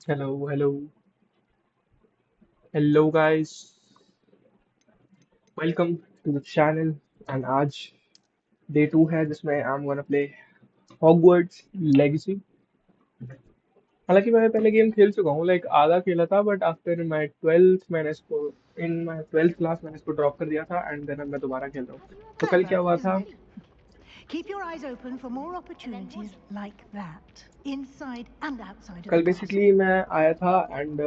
Hello, hello, hello guys. Welcome to the channel and आज day 2 है जिसमें I'm gonna play Hogwarts Legacy. हालांकि मैं पहले गेम खेल चुका हूँ लाइक आधा खेला था बट आफ्टर माय 12th मैंने इसको इन माय 12th क्लास मैंने इसको ड्रॉप कर दिया था एंड देन अब मैं दोबारा खेल रहा हूँ. तो कल क्या Clever, हुआ था? isn't it? Keep your eyes open for more opportunities like that, inside and outside of कल the castle. बेसिकली मैं आया था एंड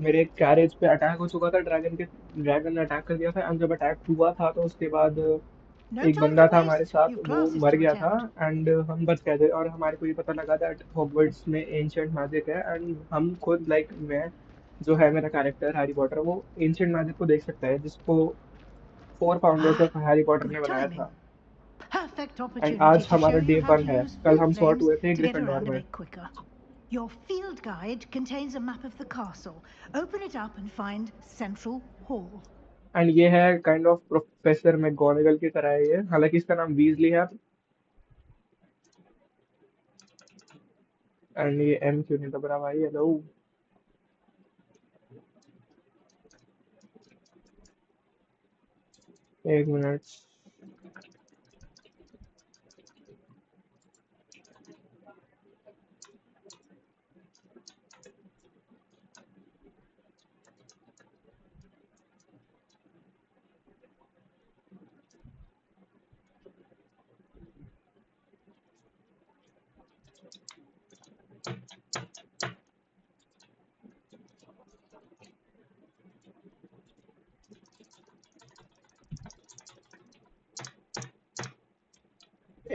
मेरे कैरेज पे अटैक हो चुका था. ड्रैगन ने अटैक कर दिया था एंड जब अटैक हुआ था तो उसके बाद No एक time बंदा to था हमारे waste. साथ You've वो classes मर to गया था attend. एंड हम बच गए थे और हमारे को ये पता लगा दैट हॉगवर्ट्स में एंशिएंट मैजिक है एंड हम खुद लाइक मैं जो है मेरा कैरेक्टर हैरी पॉटर वो एंशिएंट मैजिक को देख सकता है जिसको 4 founders Ah, of Harry Potter good ने बनाया timing. था. Perfect एंड opportunity आज to show हमारा you डे how 1 to है. use कल flint हम सॉर्ट flames हुए थे to get Gryffindor around a में. bit quicker. Your field guide contains a map of the castle. Open it up and find Central Hall. And ये है kind of professor मैगोनागल की तरह है ये, हालांकि इसका नाम वीजली है. एंड ये एम क्यों नहीं दब रहा भाई? हेलो. 1 मिनट.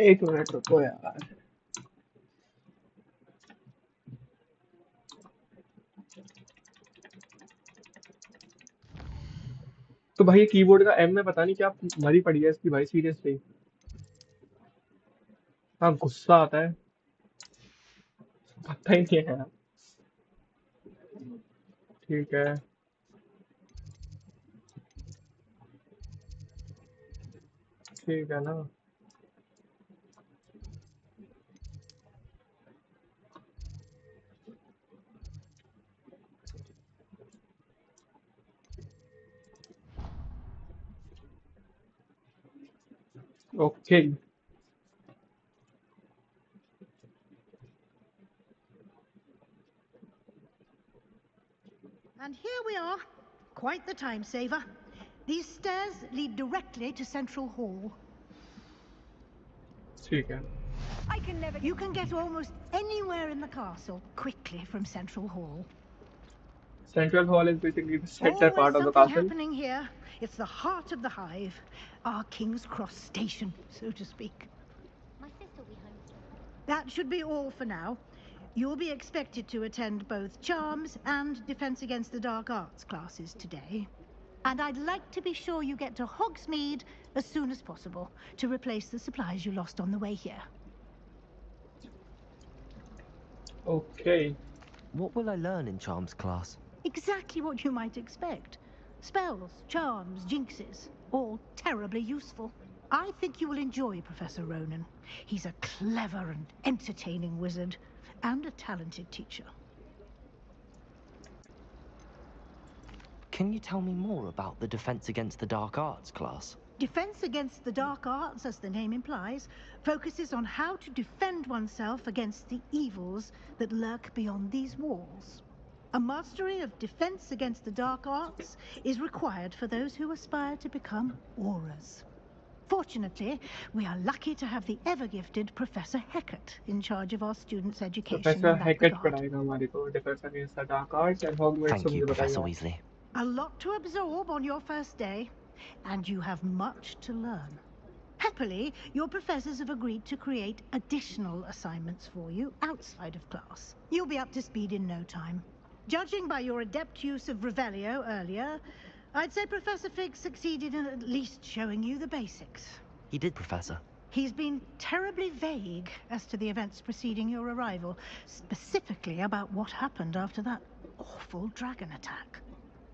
एक मिनट रुको यार. तो भाई ये कीबोर्ड का एम में पता नहीं क्या मरी पड़ी है इसकी भाई, सीरियसली. हाँ गुस्सा आता है. पता ही नहीं है यार. ठीक है. ठीक है ना. Okay. And here we are. Quite the time saver. These stairs lead directly to Central Hall. ठीक है. You can get almost anywhere in the castle quickly from Central Hall. Central hall is basically the centre Always part of the something castle. happening here. It's the heart of the hive. Our King's Cross station, so to speak. My sister will be home soon. That should be all for now. You'll be expected to attend both Charms and Defense Against the Dark Arts classes today. And I'd like to be sure you get to Hogsmeade as soon as possible to replace the supplies you lost on the way here. Okay. What will I learn in Charms class? Exactly what you might expect. Spells, charms, jinxes, all terribly useful. I think you will enjoy Professor Ronan. He's a clever and entertaining wizard, and a talented teacher. Can you tell me more about the Defense Against the Dark Arts class? Defense Against the Dark Arts, as the name implies, focuses on how to defend oneself against the evils that lurk beyond these walls. A mastery of Defense Against the Dark Arts is required for those who aspire to become auras. Fortunately, we are lucky to have the ever-gifted Professor Hecat in charge of our students' education professor in that हैकेट regard. पढ़ाएगा हमारे को defence against the dark arts and Hogwarts. तो Thank you, मुझे बताइए Professor आप. Weasley. A lot to absorb on your first day, and you have much to learn. Happily, your professors have agreed to create additional assignments for you outside of class. You'll be up to speed in no time. Judging by your adept use of Revelio earlier, I'd say Professor Fig succeeded in at least showing you the basics. He did, Professor. He's been terribly vague as to the events preceding your arrival, specifically about what happened after that awful dragon attack.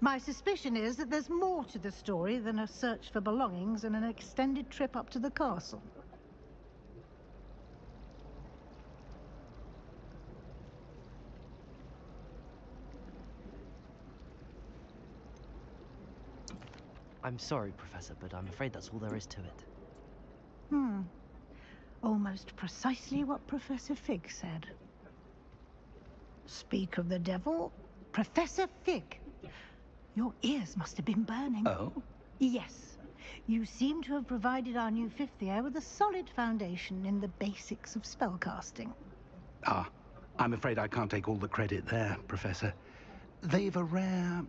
My suspicion is that there's more to the story than a search for belongings and an extended trip up to the castle. I'm sorry, Professor, but I'm afraid that's all there is to it. Almost precisely what Professor Fig said. Speak of the devil, Professor Fig. Your ears must have been burning. Oh? Yes. You seem to have provided our new fifth year with a solid foundation in the basics of spellcasting. Ah, I'm afraid I can't take all the credit there, Professor. They've a rare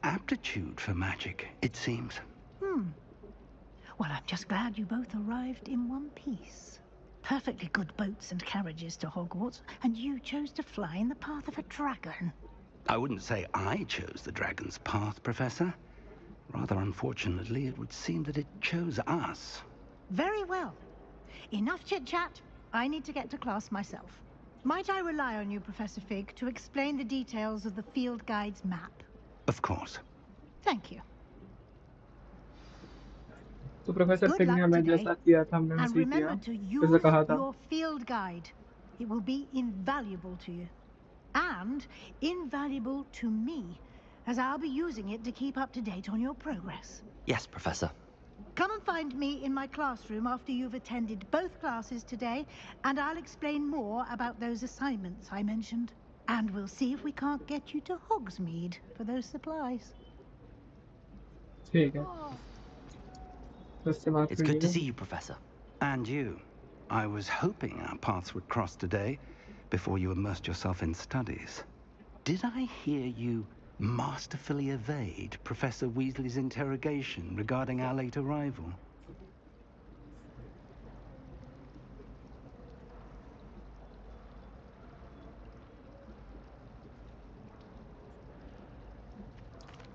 aptitude for magic, it seems. Well, I'm just glad you both arrived in one piece. Perfectly good boats and carriages to Hogwarts, and you chose to fly in the path of a dragon. I wouldn't say I chose the dragon's path, Professor. Rather unfortunately, it would seem that it chose us. Very well. Enough chit-chat. I need to get to class myself. Might I rely on you, Professor Fig, to explain the details of the field guide's map? Of course. Thank you. तो professor Good fig ने luck हमें today. जैसा किया था हमने And वैसे ही किया remember to जैसे use कहा था your field guide. It will be invaluable to you. And invaluable to me, as I'll be using it to keep up to date on your progress. Yes, Professor. Come and find me in my classroom after you've attended both classes today, and I'll explain more about those assignments I mentioned. And we'll see if we can't get you to Hogsmeade for those supplies. ठीक है तो इससे बात It's good to करनी see you, Professor. And you. I was hoping our paths would cross today, before you immersed yourself in studies. Did I hear you masterfully evade Professor Weasley's interrogation regarding our late arrival?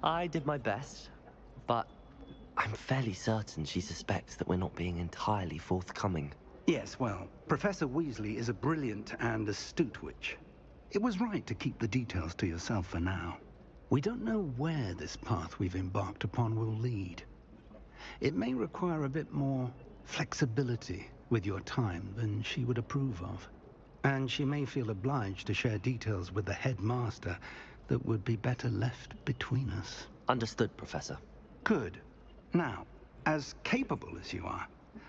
I did my best, but I'm fairly certain she suspects that we're not being entirely forthcoming. Yes, well, Professor Weasley is a brilliant and astute witch. It was right to keep the details to yourself for now. We don't know where this path we've embarked upon will lead. It may require a bit more flexibility with your time than she would approve of. And she may feel obliged to share details with the headmaster that would be better left between us. Understood, Professor. Good. Now, as capable as you are,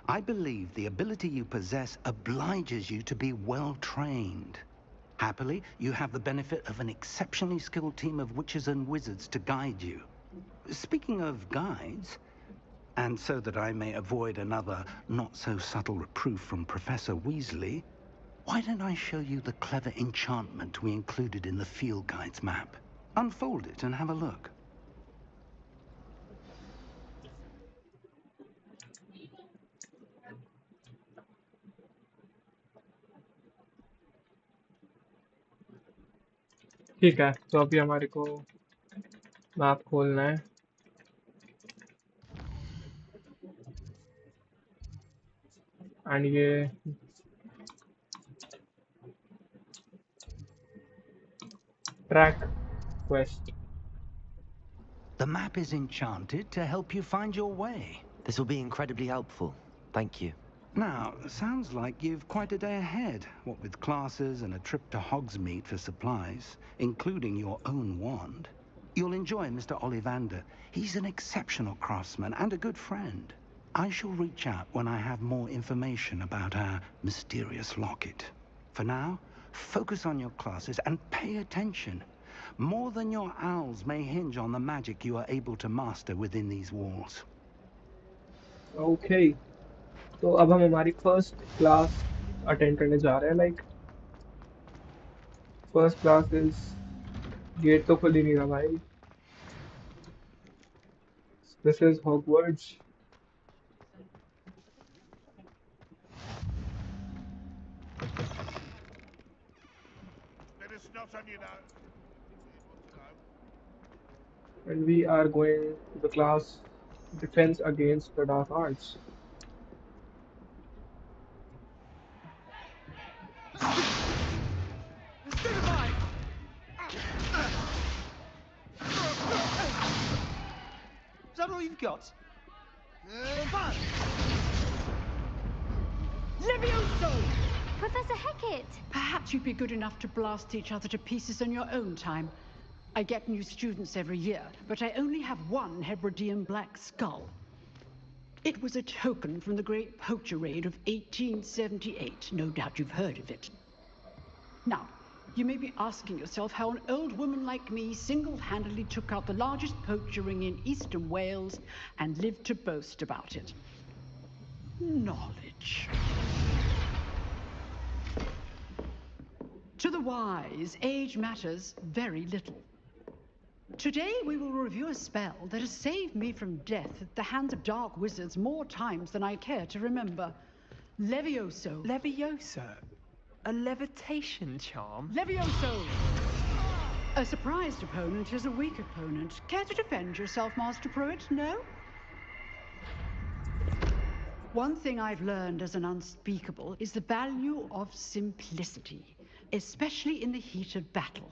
I believe the ability you possess obliges you to be well trained. Happily, you have the benefit of an exceptionally skilled team of witches and wizards to guide you. Speaking of guides, and so that I may avoid another not-so-subtle reproof from Professor Weasley, why don't I show you the clever enchantment we included in the field guide's map? Unfold it and have a look. ठीक है तो अभी हमारे को map खोलना है and ये track quest The map is enchanted to help you find your way. This will be incredibly helpful. Thank you. Now, sounds like you've quite a day ahead, what with classes and a trip to Hogsmeade for supplies, including your own wand. You'll enjoy Mr. Ollivander. He's an exceptional craftsman and a good friend. I shall reach out when I have more information about our mysterious locket. For now, focus on your classes and pay attention. More than your owls may hinge on the magic you are able to master within these walls. Okay तो अब हम हमारी first class attend करने जा रहे हैं like first class is get तो खुल ही नहीं रहा भाई this is Hogwarts Let us not on you know. and we are going to the class defense against the dark arts. Is that all you've got? Levioso! Professor Hecat! Perhaps you'd be good enough to blast each other to pieces on your own time. I get new students every year, but I only have one Hebridean black skull. It was a token from the Great Poacher Raid of 1878. No doubt you've heard of it. Now, you may be asking yourself how an old woman like me single-handedly took out the largest poacher ring in eastern Wales and lived to boast about it. Knowledge. To the wise, age matters very little. Today we will review a spell that has saved me from death at the hands of dark wizards more times than I care to remember. Levioso. Levioso? A levitation charm? Levioso! A surprised opponent is a weak opponent. Care to defend yourself, Master Pruitt? No? One thing I've learned as an unspeakable is the value of simplicity, especially in the heat of battle.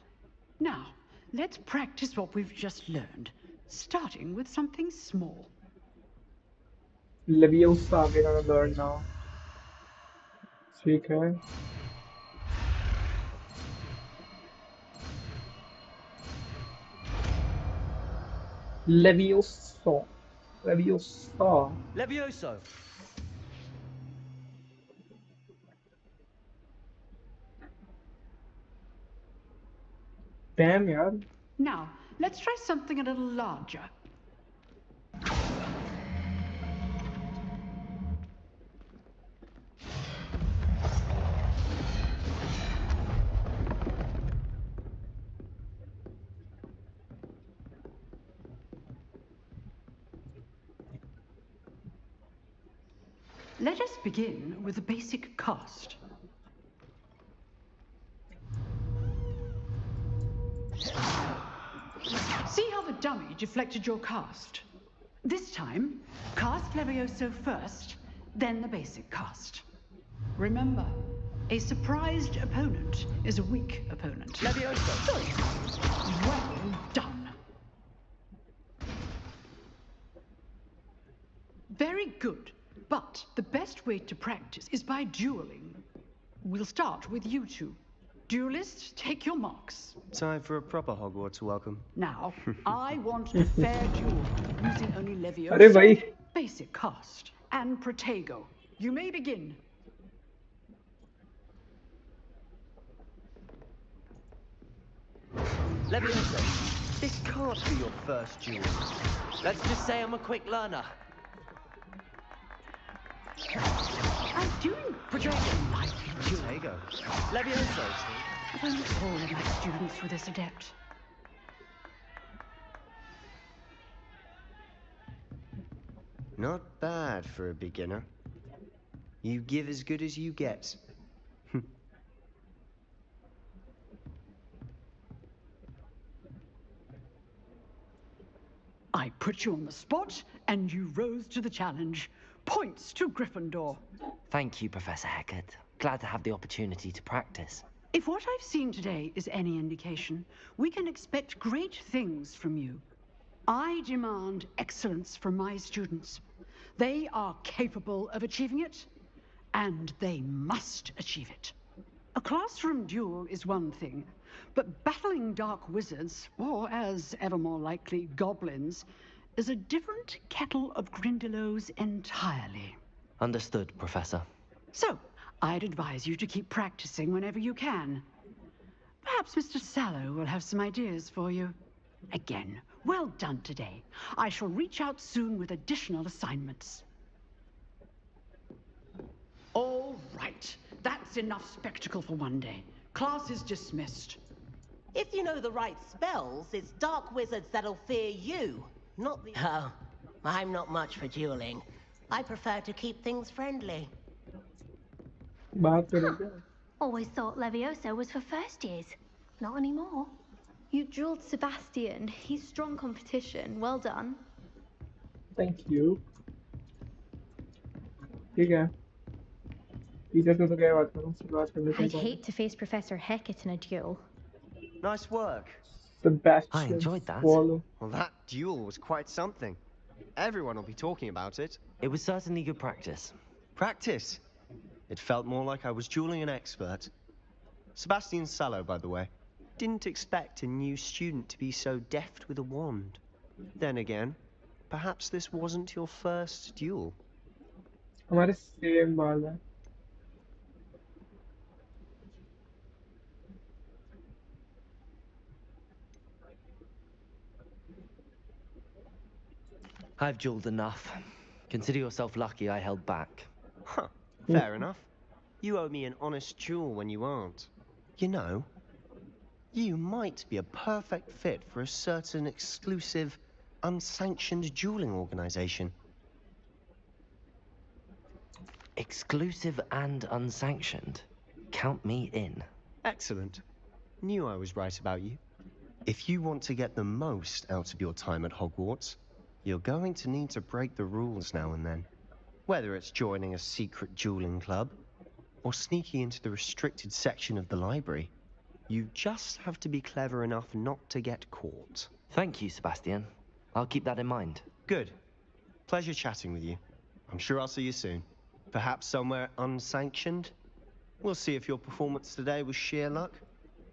Now, let's practice what we've just learned, starting with something small. Leviosa we're gonna learn now. ठीक है. Leviosa. Leviosa. Levioso! Damn यार. Now, let's try something a little larger. Let us begin with a basic cast. See how the dummy deflected your cast? This time, cast Levioso first, then the basic cast. Remember, a surprised opponent is a weak opponent. Levioso! Good. Well done. Very good. But the best way to practice is by dueling. We'll start with you two. Duelists, take your marks. Time for a proper Hogwarts welcome. Now, I want a fair duel, using only अरे Levioso, भाई. basic cast, and Protego. You may begin. Levioso, this can't be your first duel. Let's just say I'm a quick learner. I'm doing Protego like you. Protego. Levioso. Don't all of my students were this adept. Not bad for a beginner. You give as good as you get. I put you on the spot, and you rose to the challenge. Points to Gryffindor. Thank you, Professor Hecat. Glad to have the opportunity to practice. If what I've seen today is any indication, we can expect great things from you. I demand excellence from my students. They are capable of achieving it, and they must achieve it. A classroom duel is one thing, but battling dark wizards, or as ever more likely, goblins, is a different kettle of Grindylows entirely. Understood, Professor. So, I'd advise you to keep practicing whenever you can. Perhaps Mr. Sallow will have some ideas for you. Again, well done today. I shall reach out soon with additional assignments. All right. That's enough spectacle for one day. Class is dismissed. If you know the right spells, it's dark wizards that'll fear you, not the... Oh, I'm not much for dueling. I prefer to keep things friendly. बात करेंगे. Always thought Levioso was for first years. Not anymore. You drilled Sebastian. He's strong competition. Well done. Thank you. ठीक है. Teacher से तो क्या बात करूँ? बात करने I'd को. hate to face Professor Hecat in a duel. Nice work. Sebastian. I enjoyed that. Swallow. Well, that duel was quite something. Everyone will be talking about it. It was certainly good practice. Practice. It felt more like I was dueling an expert. Sebastian Sallow, by the way. Didn't expect a new student to be so deft with a wand. Then again, perhaps this wasn't your first duel. हमारे same बाल है. I've dueled enough. Consider yourself lucky I held back. Huh, fair enough. You owe me an honest duel when you aren't. You know, you might be a perfect fit for a certain exclusive, unsanctioned dueling organization. Exclusive and unsanctioned. Count me in. Excellent. Knew I was right about you. If you want to get the most out of your time at Hogwarts, you're going to need to break the rules now and then. Whether it's joining a secret dueling club, or sneaking into the restricted section of the library, you just have to be clever enough not to get caught. Thank you, Sebastian. I'll keep that in mind. Good. Pleasure chatting with you. I'm sure I'll see you soon. Perhaps somewhere unsanctioned? We'll see if your performance today was sheer luck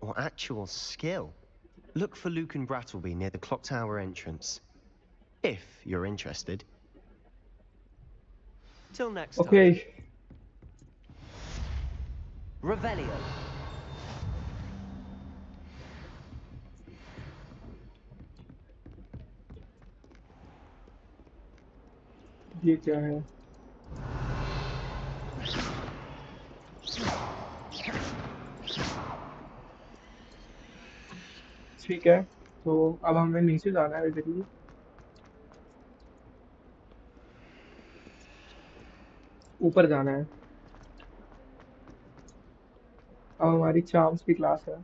or actual skill. Look for Luke and Brattleby near the clock tower entrance, if you're interested. Till next time. Okay. Revelio. ये क्या है? ठीक है, तो अब हमें नीचे जाना है बेसिकली. ऊपर जाना है. अब हमारी चार्म्स की क्लास है.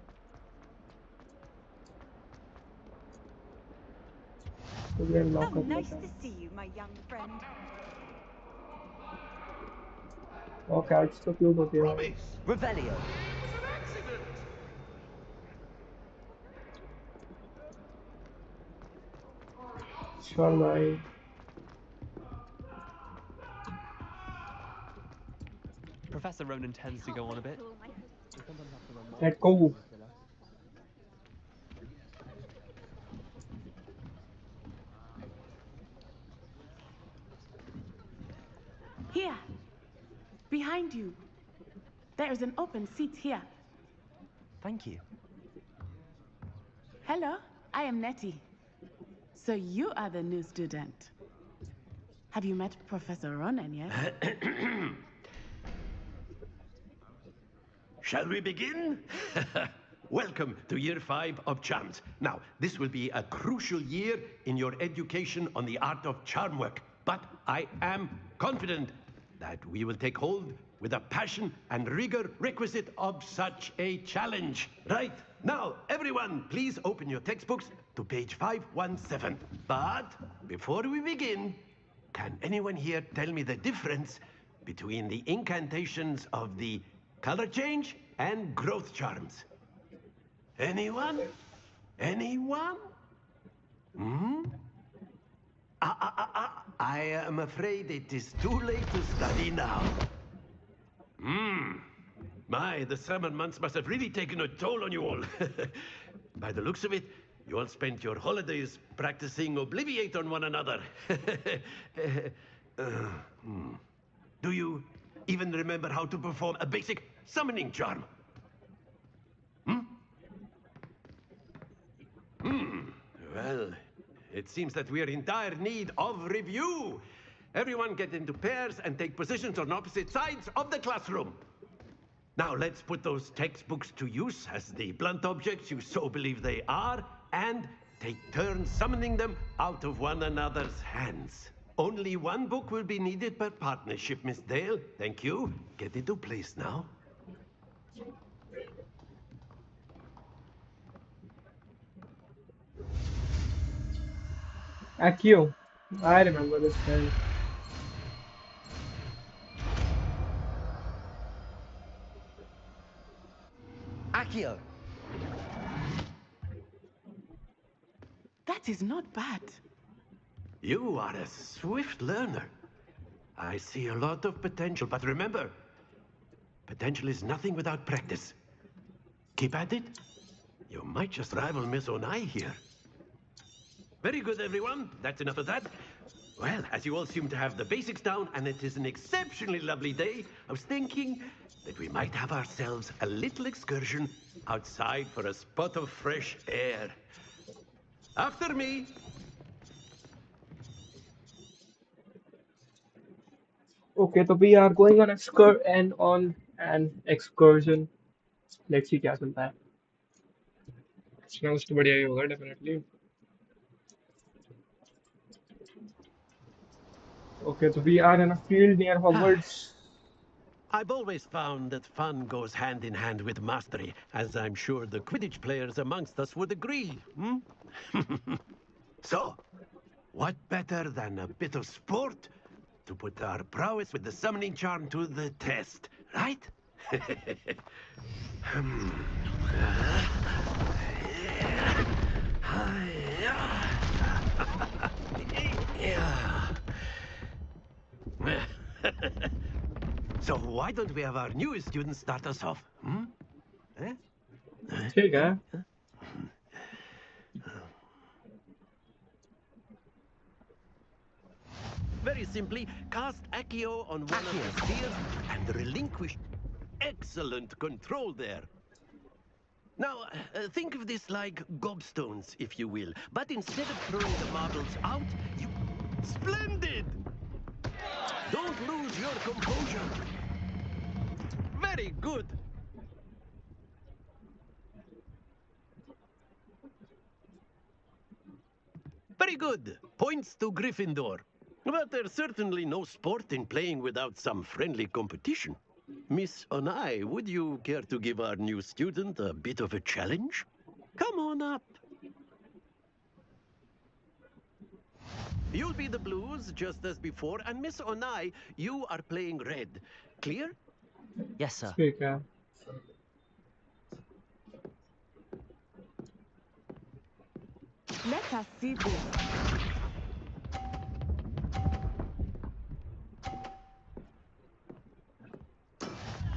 तो ये लॉक कर लेते हैं. see you, my young friend. और कैट्स तो क्यूट होती है. Revelio. चल भाई. Professor Ronan tends to go on a bit. Let's go. Here, behind you. There is an open seat here. Thank you. Hello, I am Nettie. So you are the new student. Have you met Professor Ronan yet? Shall we begin? Welcome to Year 5 of Charms. Now, this will be a crucial year in your education on the art of charm work. But I am confident that we will take hold with the passion and rigor requisite of such a challenge. Right, now, everyone, please open your textbooks to page 517. But before we begin, can anyone here tell me the difference between the incantations of the color change and growth charms? Anyone? Anyone? Hmm? I am afraid it is too late to study now. My, the summer months must have really taken a toll on you all. By the looks of it, you all spent your holidays practicing Obliviate on one another. Do you even remember how to perform a basic summoning charm? Well, it seems that we are in dire need of review. Everyone get into pairs and take positions on opposite sides of the classroom. Now let's put those textbooks to use as the blunt objects you so believe they are, and take turns summoning them out of one another's hands. Only one book will be needed per partnership, Miss Dale. Thank you. Get into place now. Accio. I remember this guy. Accio. That is not bad. You are a swift learner. I see a lot of potential, but remember, potential is nothing without practice. Keep at it. You might just rival Miss Onai here. Very good, everyone. That's enough of that. Well, as you all seem to have the basics down, and it is an exceptionally lovely day, I was thinking that we might have ourselves a little excursion outside for a spot of fresh air. After me. Okay, so we are going on an excursion. Let's see क्या चलता है. इसमें कुछ तो बढ़िया ही होगा definitely. Okay, so we are in a field near Hogwarts. I've always found that fun goes hand in hand with mastery, as I'm sure the Quidditch players amongst us would agree. So, what better than a bit of sport to put our prowess with the summoning charm to the test, right? So why don't we have our newest student start us off? ठीक है. Very simply, cast Accio on one of the spheres and relinquish. Excellent control there. Now, think of this like gobstones, if you will. But instead of throwing the marbles out, you... Splendid! Don't lose your composure. Very good. Very good. Points to Gryffindor. But there's certainly no sport in playing without some friendly competition. Miss Onai, would you care to give our new student a bit of a challenge? Come on up. You'll be the blues, just as before, and Miss Onai, you are playing red. Clear? Yes, sir. ठीक है. Let us see this.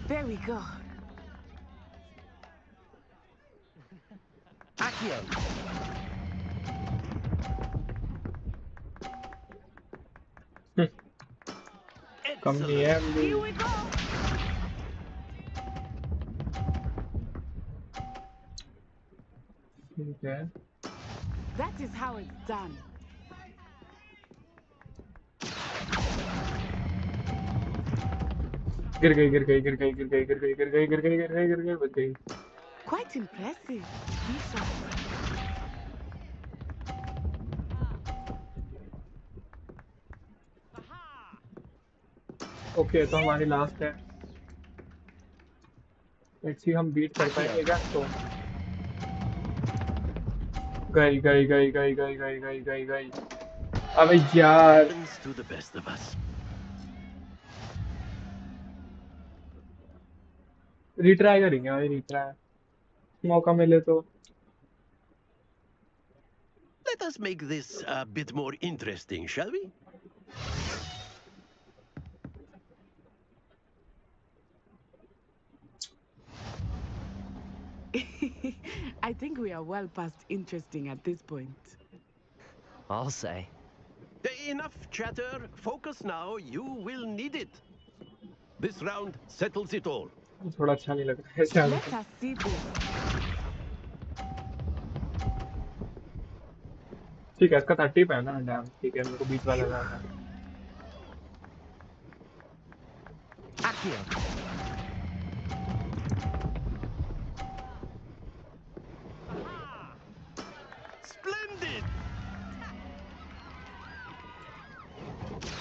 There we go. Accio. कम नहीं है. Here we go. ठीक है. That is how it's done. गिर गई बच गई. Quite impressive. Lisa. Okay, तो हमारी लास्ट है. लेट्स सी हम बीट कर पाएंगे क्या तो. गई. अबे यार. To the best of us. Retry करेंगे भाई. रिट्राई मौका मिले तो. Let us make this a bit more interesting, shall we? I think we are well past interesting at this point. I'll say. Enough chatter. Focus now. You will need it. This round settles it all. थोड़ा अच्छा नहीं लग रहा है शायद. Let us see this. ठीक है, इसका 30 पे है ना. डैम. ठीक है, मेरे को बीच वाला जाना है. Accio. Splendid!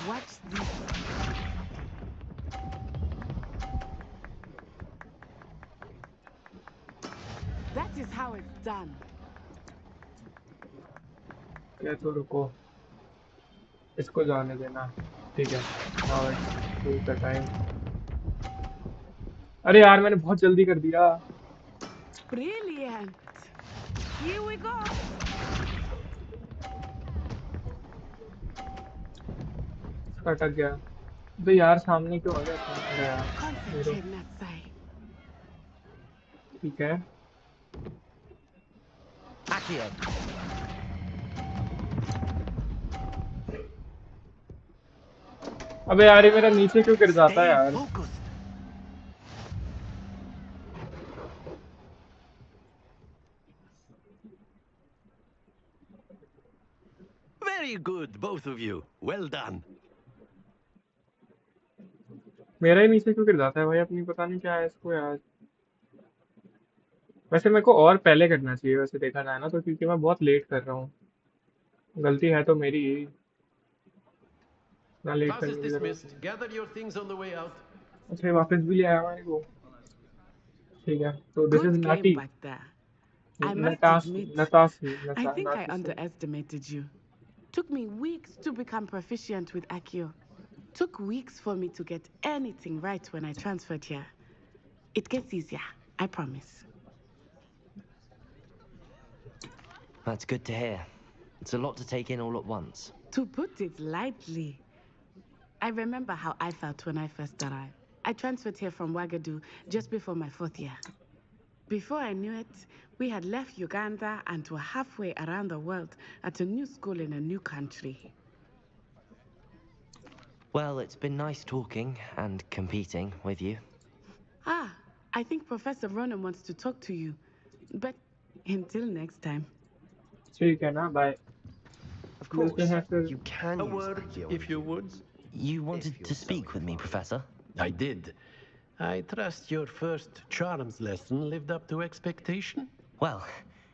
Watch this. That is how it's done. क्या तो रुको. इसको जाने देना. ठीक है. Now it's the time. अरे यार मैंने बहुत जल्दी कर दिया. Brilliant. Here we go. इसका अटक गया. तो यार सामने क्यों आ गया. Concentrate, Natsai. ठीक है. Accio. अबे यार ये मेरा नीचे क्यों गिर जाता है यार? Very good, both of you. Well done. मेरा ही नीचे क्यों गिर जाता है भाई? अपनी पता नहीं क्या है इसको यार। वैसे मेरे को और पहले करना चाहिए वैसे देखा जाए ना तो, क्योंकि मैं बहुत लेट कर रहा हूँ। गलती है तो मेरी ही, ना लेट Class is करने की जरूरत dismissed. Gather your things on the way out. है। अच्छा ये वापस भी ले आया हमारे को। ठीक है तो दिस इज Good game नाटी, back there. I must नतासी admit, नतासी I नता think I नाटी से। underestimated you. Took me weeks to become proficient with Accio. Took weeks for me to get anything right when I transferred here. It gets easier, I promise. That's good to hear. It's a lot to take in all at once. To put it lightly, I remember how I felt when I first arrived. I transferred here from Wagadu just before my 4th year. Before I knew it, we had left Uganda and were halfway around the world at a new school in a new country. Well, it's been nice talking and competing with you. Ah, I think Professor Ronan wants to talk to you. But until next time. ठीक है ना, bye. Of मिलते course, हैं फिर। you can A use word, Accio if you would. You wanted to speak with me, Professor? I did. I trust your first charms lesson lived up to expectation? Well,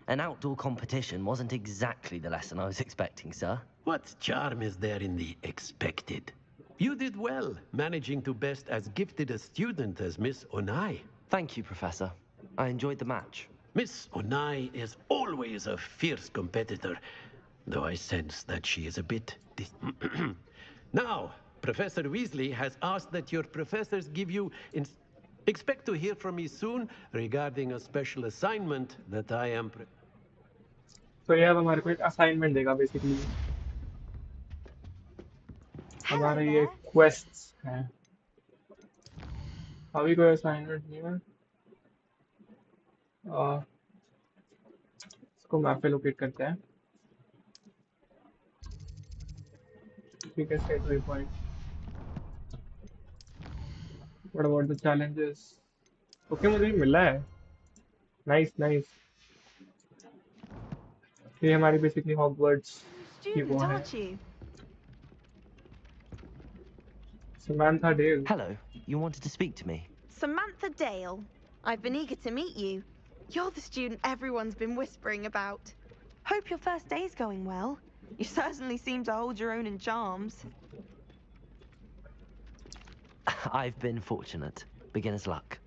an outdoor competition wasn't exactly the lesson I was expecting, sir. What charm is there in the expected? You did well, managing to best as gifted a student as Miss Onai. Thank you, Professor. I enjoyed the match. Miss Onai is always a fierce competitor, though I sense that she is a bit Now, Professor Weasley has asked that your professors give you... Expect to hear from me soon regarding a special assignment that I am... तो ये अब हमारे को एक assignment देगा basically. हमारे ये क्वेस्ट्स हैं। अभी कोई असाइनमेंट नहीं है। इसको मैप पे लोकेट करते हैं। ठीक है, set way point. What about the challenges? Okay मुझे ये मिला है। Nice nice. ये हमारी बेसिकली हॉगवर्ट्स की वो है। Samantha Dale. Hello, you wanted to speak to me? Samantha Dale. I've been eager to meet you. You're the student everyone's been whispering about. Hope your first day's going well. You certainly seem to hold your own in charms. I've been fortunate. Beginner's luck.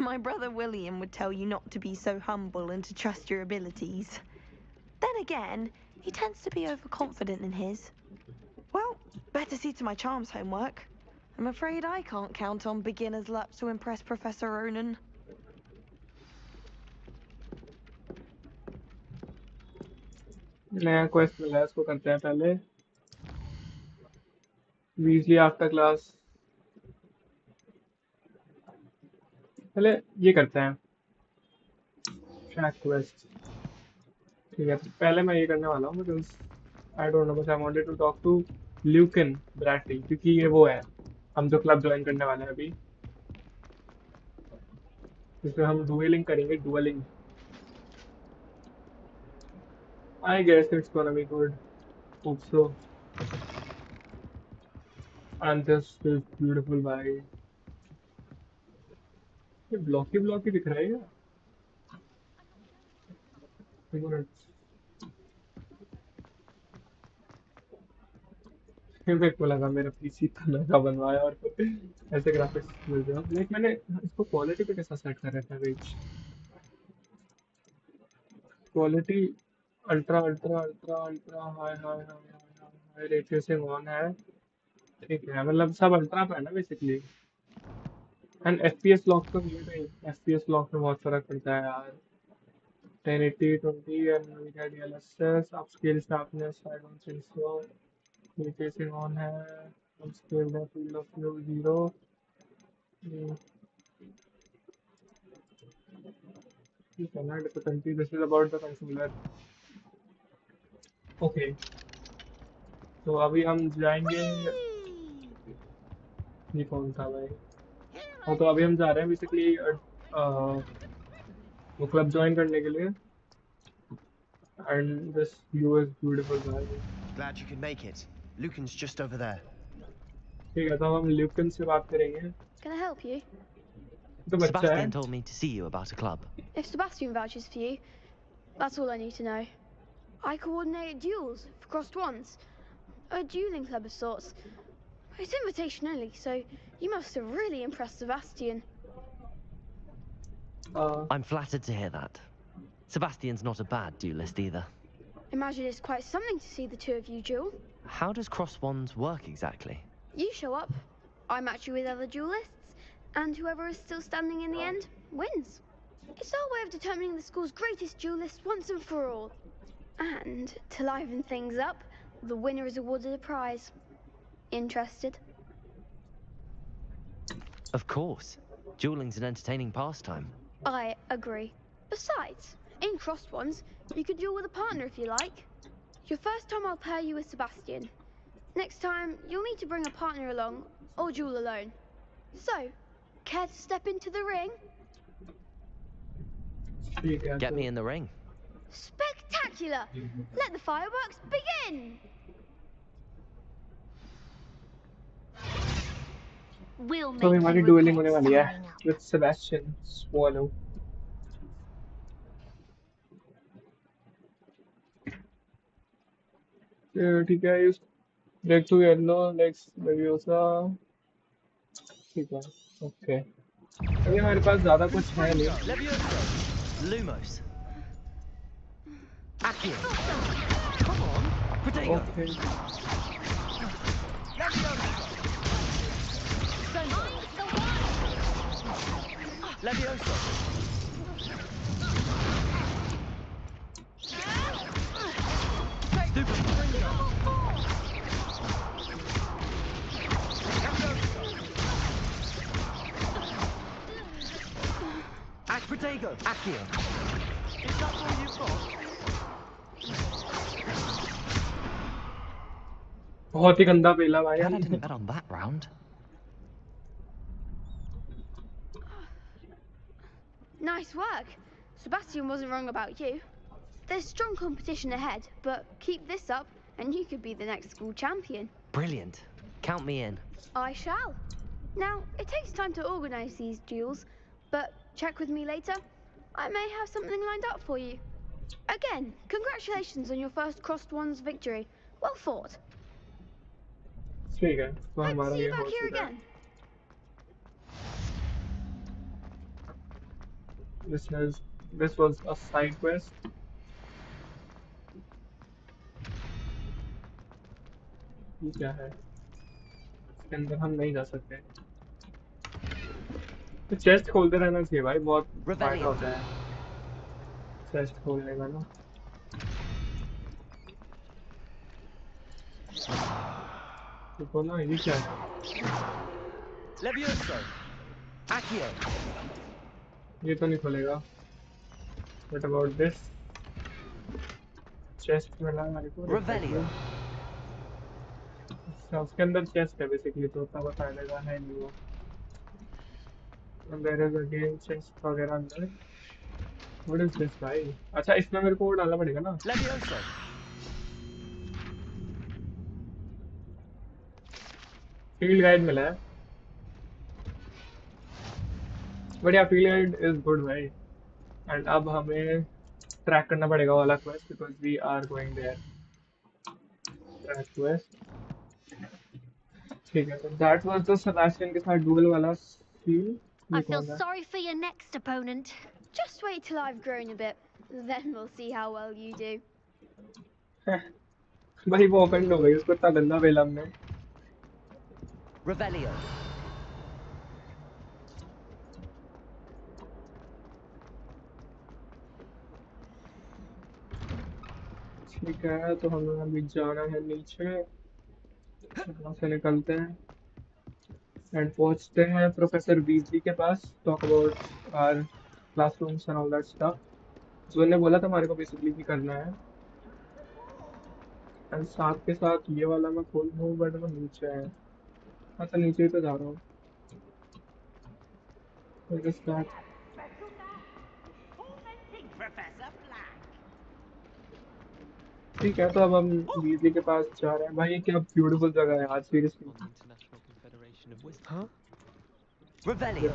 My brother William would tell you not to be so humble and to trust your abilities. Then again, he tends to be overconfident in his. Well, better see to my charms homework. I'm afraid I can't count on beginner's luck to impress Professor Ronan. नया quest मिला है, इसको करते हैं पहले। Weasley after class. पहले ये करते हैं ट्रैक क्वेस्ट। ठीक है, पहले मैं ये करने वाला हूँ बिकॉज आई डोंट नो, बस I wanted to talk to Lucan Brattleby, क्योंकि ये वो है हम जो क्लब ज्वाइन करने वाले हैं अभी, जिसमें हम डुएलिंग करेंगे। Duelling I guess it's gonna be good, hope so. And this is beautiful भाई। ये ब्लॉक ही दिख रहा है क्या? एक मिनट, मेरे को लगा मेरा पीसी इतना महंगा बनवाया और फिर ऐसे ग्राफिक्स मिल रहे हैं। लाइक मैंने इसको क्वालिटी पे कैसा सेट कर रखा है? Wait, quality ultra ultra ultra ultra high high high high ray tracing on है। ठीक है, मतलब सब अल्ट्रा पे है ना बेसिकली। एंड एफपीएस लॉक तो ये नहीं, एफपीएस लॉक में बहुत फर्क पड़ता है यार। 1080 20 and we can DLSS upscale sharpness, I don't think so. Ray tracing on है, upscale the field of view 0। ठीक है ना, difficulty this is about the controller. Okay, तो अभी हम जाएंगे। ये कौन था भाई? हाँ, तो अभी हम जा रहे हैं बेसिकली वो क्लब ज्वाइन करने के लिए। And this view is beautiful भाई। Glad you could make it. Lucan's just over there. ठीक है, तो हम ल्यूकन से बात करेंगे। Can I help you? तो बच्चा है। Sebastian told me to see you about a club. If Sebastian vouches for you, that's all I need to know. I coordinate duels for crossed wands. A dueling club of sorts. It's invitation only, so you must have really impressed Sebastian. I'm flattered to hear that. Sebastian's not a bad duelist either. Imagine it's quite something to see the two of you duel. How does cross wands work exactly? You show up, I match you with other duelists, and whoever is still standing in the end wins. It's our way of determining the school's greatest duelist once and for all. And to liven things up, the winner is awarded a prize. Interested? Of course. Dueling's an entertaining pastime. I agree. Besides, in crossed ones, you could duel with a partner if you like. Your first time I'll pair you with Sebastian. Next time, you'll need to bring a partner along, or duel alone. So, care to step into the ring? Get me in the ring. Spectacular! Let the fireworks begin! We'll तो make हमारी you डुएलिंग होने regret वाली है signing up. With Sebastian Sallow. ठीक है, इस red to yellow legs leviosa. ठीक है, ओके। अभी हमारे पास ज्यादा कुछ है नहीं। Levioso. Lumos. Accio. Come on. Protego. Okay, Levioso. Super. Act Protego. Accio. Is that all you've got? बहुत ही गंदा पेला भाई Glad I हमने। didn't bet on that round. Nice work. Sebastian wasn't wrong about you. There's strong competition ahead, but keep this up and you could be the next school champion. Brilliant. Count me in. I shall. Now, it takes time to organise these duels, but check with me later. I may have something lined up for you. Again, congratulations on your first crossed wands victory. Well fought. ठीक है, तो Hope to हमारा see ये you back हो here चुका है। again. This was a side quest. ये क्या है? इसके अंदर हम नहीं जा सकते। तो चेस्ट खोलते रहना चाहिए भाई, बहुत फायदा होता है चेस्ट खोलने का ना। देखो ना, ये क्या है? Levioso. Accio. ये तो नहीं खुलेगा। What about this? चेस्ट मिला हमारे को। Revelio. अच्छा, उसके अंदर चेस्ट है बेसिकली, तो उतना फायदे का है नहीं वो। There is again chest वगैरह अंदर। What is this भाई? अच्छा, इसमें मेरे को वो डालना पड़ेगा ना। Levioso. फील्ड गाइड मिला है। बढ़िया, फील्ड गाइड इज गुड भाई। एंड अब हमें ट्रैक करना पड़ेगा वाला quest, because we are going there. Track quest. ठीक है, तो दैट वाज द सेबेस्टियन के साथ डुएल वाला scene. I feel sorry for your next opponent. Just wait till I've grown a bit. Then we'll see how well you do. भाई वो offend हो गई, उसको इतना गंदा पेला हमने। Revelio. ठीक है, तो हमें अभी जाना है नीचे। वहाँ से निकलते हैं एंड पहुँचते हैं प्रोफेसर वीजली के पास। Talk about our classrooms and all that stuff. जो उन्होंने बोला था हमारे को बेसिकली की करना है। एंड साथ के साथ ये वाला मैं खोल दूँ बट वो नीचे है। हाँ तो नीचे ही तो जा रहा हूँ। What is that? ठीक है तो अब हम वीजली के पास जा रहे हैं। भाई ये क्या ब्यूटीफुल जगह है आज सीरियसली। Huh? Revelio.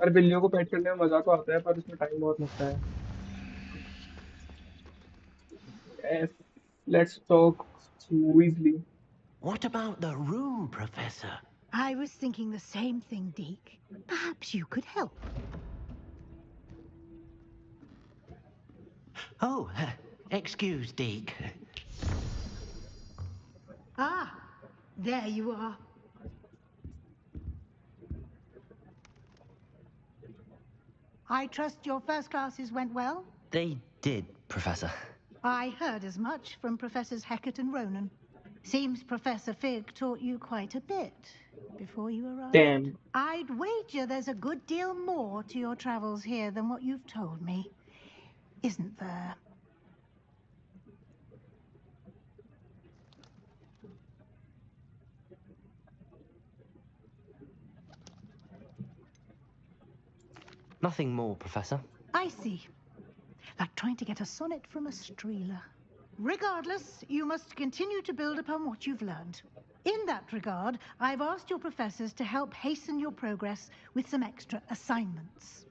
अरे बिल्लियों को पेट करने में मजा तो आता है पर इसमें टाइम बहुत लगता है। Yes, let's talk Weasley. What about the room, Professor? I was thinking the same thing, Deke. Perhaps you could help. Oh, excuse, Deke. Ah, there you are. I trust your first classes went well? They did, Professor. I heard as much from Professors Hecat and Ronan. Seems Professor Fig taught you quite a bit before you arrived. Damn. I'd wager there's a good deal more to your travels here than what you've told me. Isn't there? Nothing more, Professor. I see. Like trying to get a sonnet from a streeler. Regardless, you must continue to build upon what you've learned. In that regard, I've asked your professors to help hasten your progress with some extra assignments.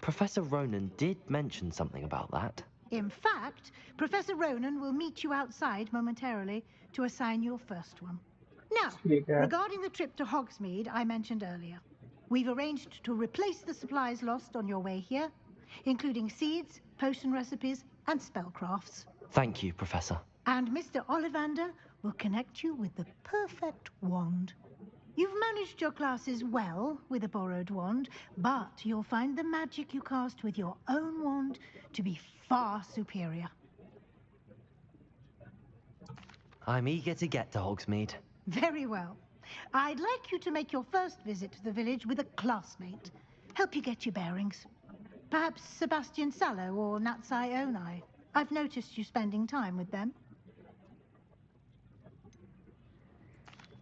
Professor Ronan did mention something about that. In fact, Professor Ronan will meet you outside momentarily to assign your first one. Now, regarding the trip to Hogsmeade I mentioned earlier, we've arranged to replace the supplies lost on your way here, including seeds, potion recipes, and spellcrafts. Thank you, Professor. And Mr. Ollivander will connect you with the perfect wand. You've managed your classes well with a borrowed wand, but you'll find the magic you cast with your own wand to be far superior. I'm eager to get to Hogsmeade. Very well. I'd like you to make your first visit to the village with a classmate. Help you get your bearings. Perhaps Sebastian Sallow or Natsai Onai. I've noticed you spending time with them.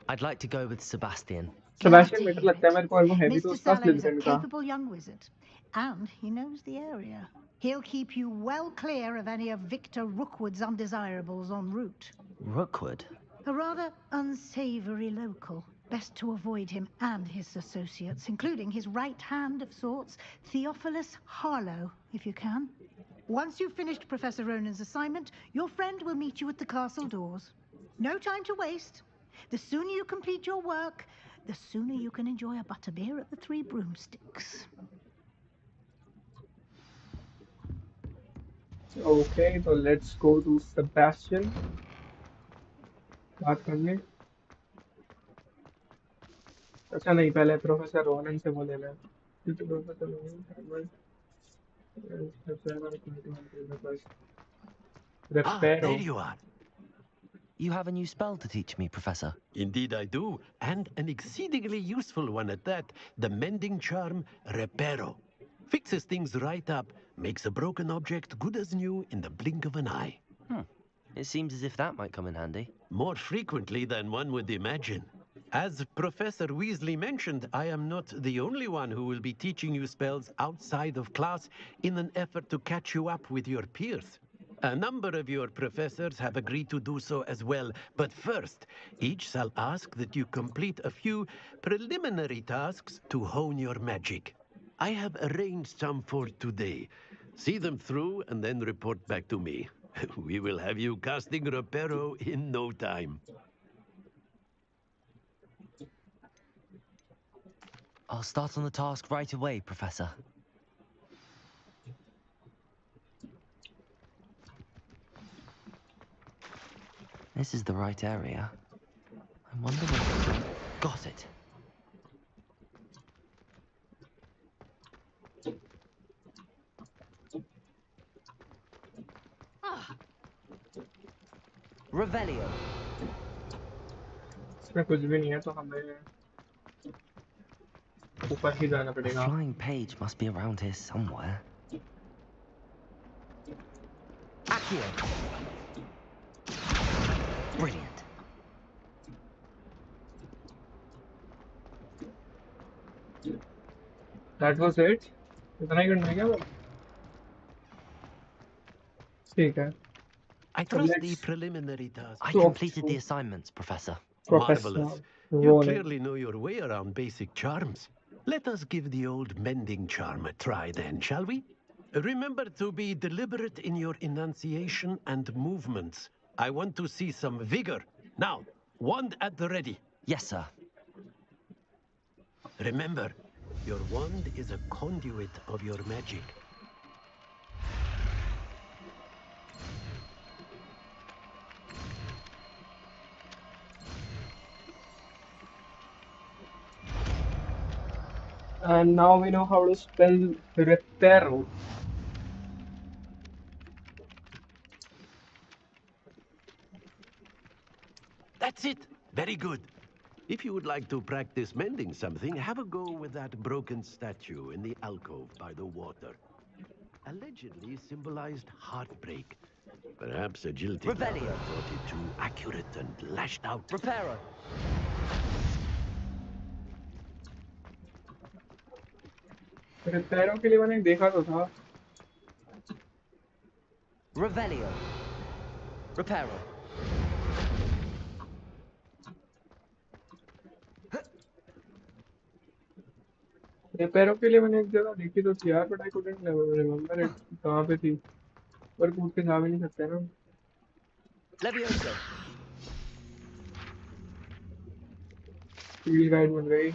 I'd like to go with Sebastian. Sebastian better लगता है मेरे को और वो है भी तो Mr. उसका Sallow is a Slytherin का। capable young wizard, and he knows the area. He'll keep you well clear of any of Victor Rookwood's undesirables en route. Rookwood? A rather unsavory local. Best to avoid him and his associates, including his right hand of sorts, Theophilus Harlow, if you can. Once you've finished Professor Ronan's assignment, your friend will meet you at the castle doors. No time to waste. The sooner you complete your work, the sooner you can enjoy a butterbeer at the Three Broomsticks. Okay, so let's go to Sebastian. बात करने। अच्छा नहीं, पहले professor Ronan से वो लेना है। Ah, there you are. You have a new spell to teach me, Professor. Indeed I do, and an exceedingly useful one at that. The mending charm, Reparo. Fixes things right up, makes a broken object good as new in the blink of an eye. It seems as if that might come in handy. More frequently than one would imagine. As Professor Weasley mentioned, I am not the only one who will be teaching you spells outside of class in an effort to catch you up with your peers. A number of your professors have agreed to do so as well, but first, each shall ask that you complete a few preliminary tasks to hone your magic. I have arranged some for today. See them through and then report back to me. We will have you casting Reparo in no time. I'll start on the task right away, Professor. This is the right area. I wonder what... Got it. Revelio. इसमें कुछ भी नहीं है तो हमें ऊपर ही जाना A पड़ेगा. flying page must be around here somewhere. Accio! Brilliant. That was it. इतना ही करना है क्या बस? ठीक है. I So trust the let's preliminary task. I talk completed to the assignments, Professor. Professor Marvelous. You Ronan. clearly know your way around basic charms. Let us give the old mending charm a try then, shall we? Remember to be deliberate in your enunciation and movements. I want to see some vigor. Now, wand at the ready. Yes, sir. Remember, your wand is a conduit of your magic. And now we know how to spell reparo. That's it. Very good. If you would like to practice mending something, have a go with that broken statue in the alcove by the water. Allegedly symbolized heartbreak. Perhaps a jilted lover Revelio. thought it too accurate and lashed out. Reparo. Reparo के लिए मैंने देखा तो था. Revelio. Reparo. Reparo के लिए मैंने एक जगह देखी तो थी यार, but I couldn't remember it. कहाँ पे थी? पर कूद के जा भी नहीं सकते ना. Levioso. Field guide बन गई.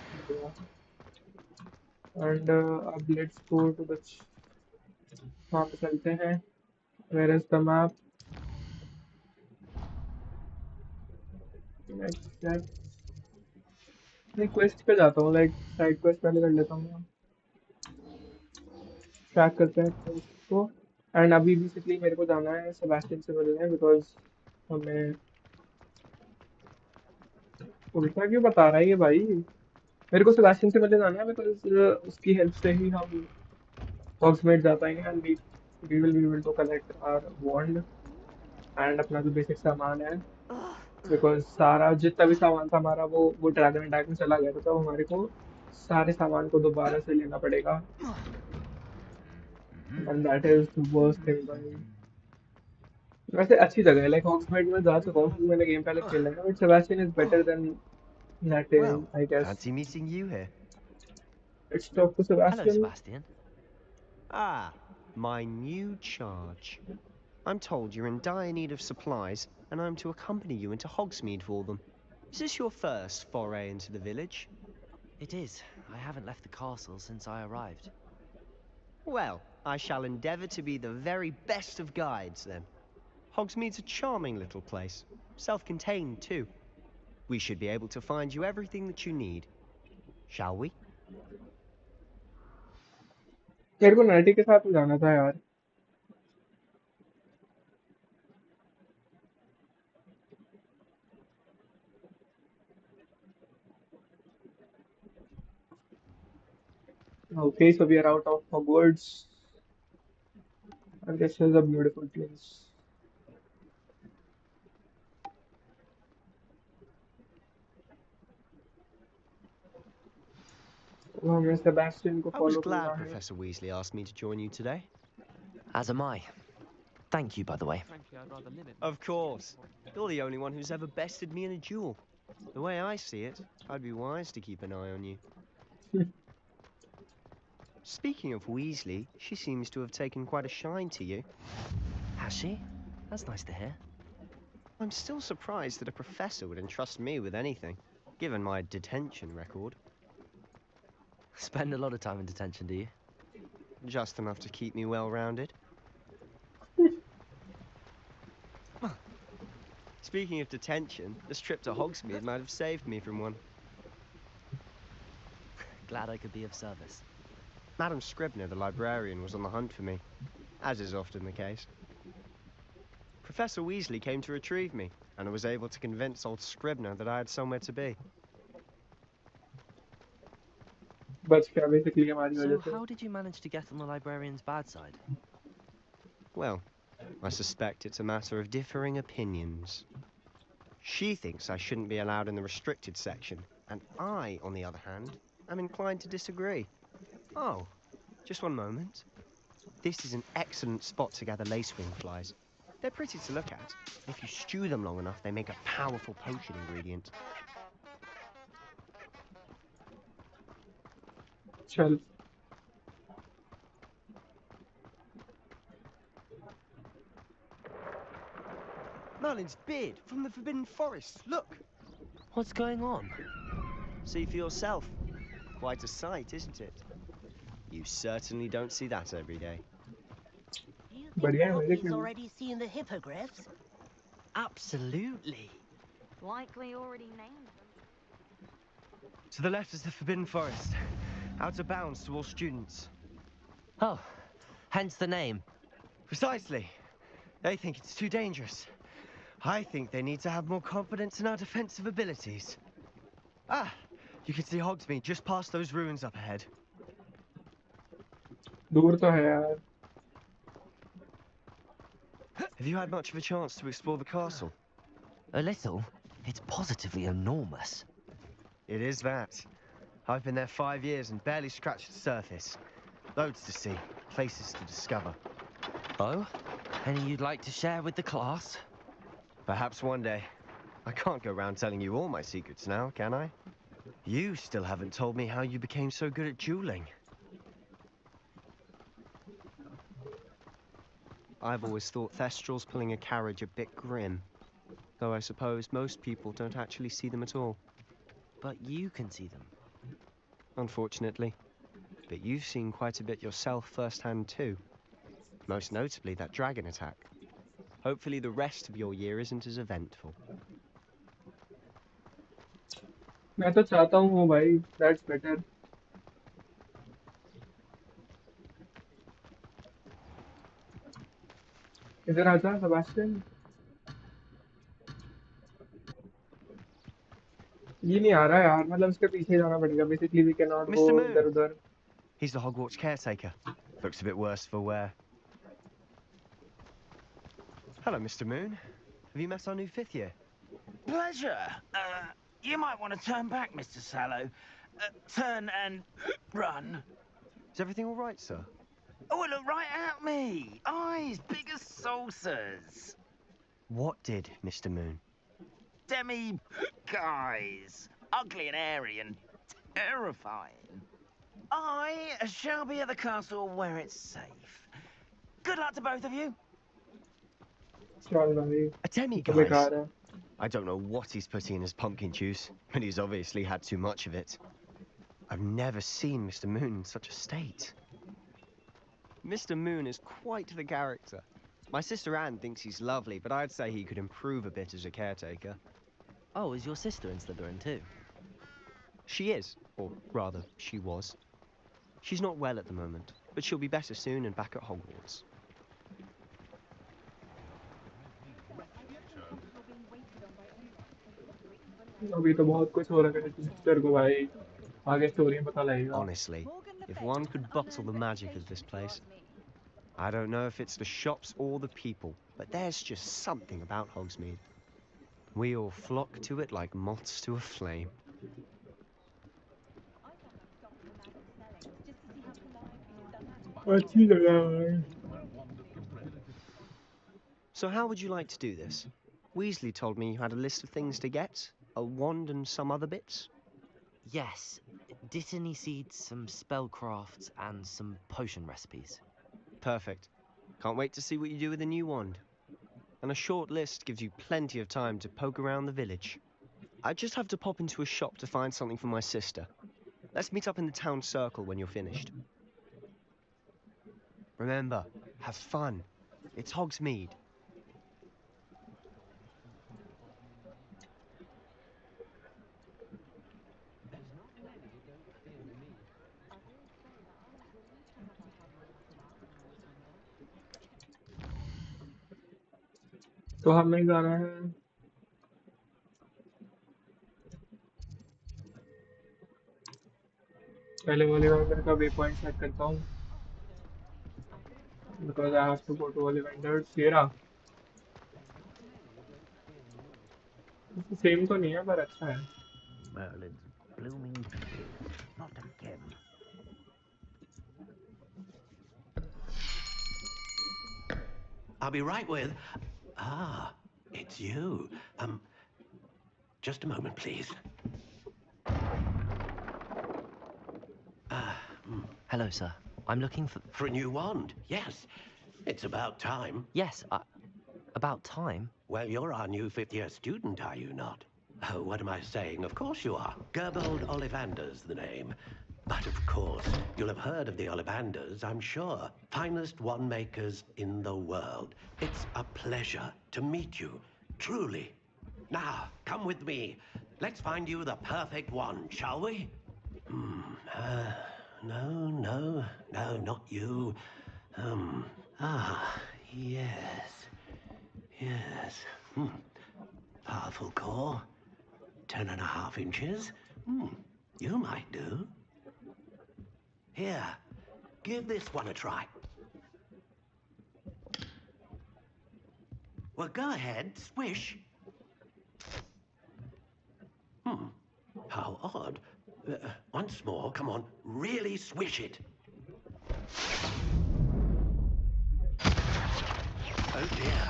And अब let's go to the वहाँ पे चलते हैं. Where is the map? Let's check. मैं क्वेस्ट पे जाता हूँ, लाइक साइड क्वेस्ट पहले कर लेता हूँ. ट्रैक करते हैं क्वेस्ट को. एंड अभी बेसिकली मेरे को जाना है सेबेस्टियन से मिलने, बिकॉज हमें उल्टा क्यों बता रहा है ये भाई. मेरे को सेबेस्टियन से मिलने जाना है बिकॉज उसकी हेल्प से ही हम हॉग्समीड जा पाएंगे and we will be able to collect our wand and अपना जो बेसिक सामान है. बिकॉज सारा जितना भी सामान था हमारा वो ड्रैगन अटैक में चला गया था, तो हमारे को सारे सामान को दोबारा से लेना पड़ेगा. And that is the worst thing भाई. वैसे अच्छी जगह है, लाइक हॉग्समीड में जा चुका हूँ क्योंकि मैंने गेम पहले खेला है, but Sebastian is better than that, Well, I guess. fancy meeting you here. Let's talk to Hello, Sebastian. Sebastian. Ah, my new charge. I'm told you're in dire need of supplies, and I'm to accompany you into Hogsmeade for them. Is this your first foray into the village? It is. I haven't left the castle since I arrived. Well, I shall endeavour to be the very best of guides, then. Hogsmeade's a charming little place. Self-contained, too. We should be able to find you everything that you need. Shall we? तेरे को natty के साथ में जाना था यार. Okay, so we are out of Hogwarts. And this is a beautiful place. तो हमें सेबेस्टियन को I was फॉलो करना glad है. Professor Weasley asked me to join you today. As am I. Thank you, by the way. Frankly, I'd rather limit. Of course. You're the only one who's ever bested me in a duel. The way I see it, I'd be wise to keep an eye on you. Speaking of Weasley, she seems to have taken quite a shine to you. Has she? That's nice to hear. I'm still surprised that a professor would entrust me with anything, given my detention record. Spend a lot of time in detention, do you? Just enough to keep me well-rounded. Speaking of detention, this trip to Hogsmeade might have saved me from one. Glad I could be of service. Madam Scribner, the librarian, was on the hunt for me, as is often the case. Professor Weasley came to retrieve me, and I was able to convince old Scribner that I had somewhere to be. बच गया basically हमारी वजह So से। how did you manage to get on the librarian's bad side? Well, I suspect it's a matter of differing opinions. She thinks I shouldn't be allowed in the restricted section, and I, on the other hand, am inclined to disagree. Oh, just one moment. This is an excellent spot to gather lacewing flies. They're pretty to look at. If you stew them long enough, they make a powerful potion ingredient. चल Merlin's beard from the Forbidden Forest. Look! What's going on? See for yourself. Quite a sight, isn't it? You certainly don't see that every day. Do you think बढ़िया है Poppy मेरे has को। already seen the hippogriffs? Absolutely. Likely already named them. To the left is the Forbidden Forest. Out of bounds to all students. Oh, hence the name. Precisely. They think it's too dangerous. I think they need to have more confidence in our defensive abilities. Ah, you can see Hogsmeade just past those ruins up ahead. दूर तो है यार। Have you had much of a chance to explore the castle? A little. It's positively enormous. It is that. I've been there 5 years and barely scratched the surface. Loads to see, places to discover. Oh? Any you'd like to share with the class? Perhaps one day. I can't go around telling you all my secrets now, can I? You still haven't told me how you became so good at dueling. I've always thought Thestrals pulling a carriage a bit grim. Though I suppose most people don't actually see them at all. But you can see them. Unfortunately. But you've seen quite a bit yourself firsthand too. Most notably that dragon attack. Hopefully the rest of your year isn't as eventful. मैं तो चाहता हूँ भाई, that's better। इधर आजा Sebastian. ये नहीं आ रहा यार, मतलब इसके पीछे जाना पड़ेगा basically. We can not go Mr. इधर Moon! उधर। He's the Hogwarts caretaker. Looks a bit worse for wear. Hello, Mr. Moon. Have you met our new 5th year? Pleasure. You might want to turn back, Mr. Sallow. Turn and run. Is everything all right, sir? Oh, look right at me. Eyes big as saucers. What did, Mr. Moon? Demi guys. Ugly and airy and terrifying. I shall be at the castle where it's safe. Good luck to both of you. चल भाई, A demi, तो guys? बेकार है। I don't know what he's putting in his pumpkin juice, but he's obviously had too much of it. I've never seen Mr. Moon in such a state. Mr. Moon is quite the character. My sister Anne thinks he's lovely, but I'd say he could improve a bit as a caretaker. Oh, is your sister in Slytherin too? She is, or rather, she was. She's not well at the moment, but she'll be better soon and back at Hogwarts. अभी तो बहुत कुछ हो रहा है sister को भाई, आगे स्टोरी में पता लगेगा। Honestly, if one could bottle the magic of this place. I don't know if it's the shops or the people, but there's just something about Hogsmeade. We all flock to it like moths to a flame. अच्छी जगह है। So how would you like to do this? Weasley told me you had a list of things to get, a wand and some other bits. Yes. Dittany seeds, some spellcrafts, and some potion recipes. Perfect. Can't wait to see what you do with the new wand. And a short list gives you plenty of time to poke around the village. I just have to pop into a shop to find something for my sister. Let's meet up in the town circle when you're finished. Remember, have fun. It's Hogsmeade. तो हमें जाना है पहले ओलिवेंडर का way point set करता हूँ because I have to go to Ollivander. Sierra same तो नहीं है पर अच्छा है. Merlin's blooming tears. Not again. I'll be right with... Ah, it's you. Just a moment, please. Hello, sir. I'm looking for... For a new wand, yes. It's about time. Yes, about time? Well, you're our new fifth-year student, are you not? Oh, what am I saying? Of course you are. Gerbold Ollivander's the name. But of course, you'll have heard of the Ollivanders, I'm sure. Finest wand makers in the world. It's a pleasure to meet you, truly. Now, come with me. Let's find you the perfect wand, shall we? No, not you. Yes. Powerful core. 10.5 inches. You might do. Here, give this one a try. Well, go ahead, swish. How odd. Once more, come on, really swish it. Oh dear.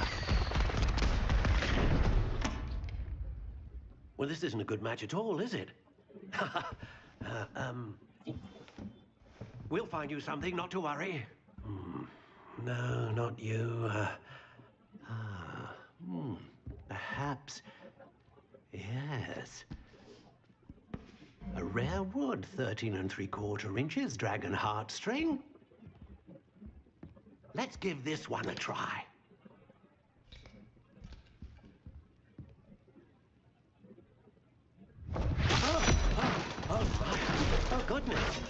Well, this isn't a good match at all, is it? We'll find you something, not to worry. No, not you. Perhaps. Yes. A rare wood, 13 3/4 inches, dragon heartstring. Let's give this one a try. Oh, goodness.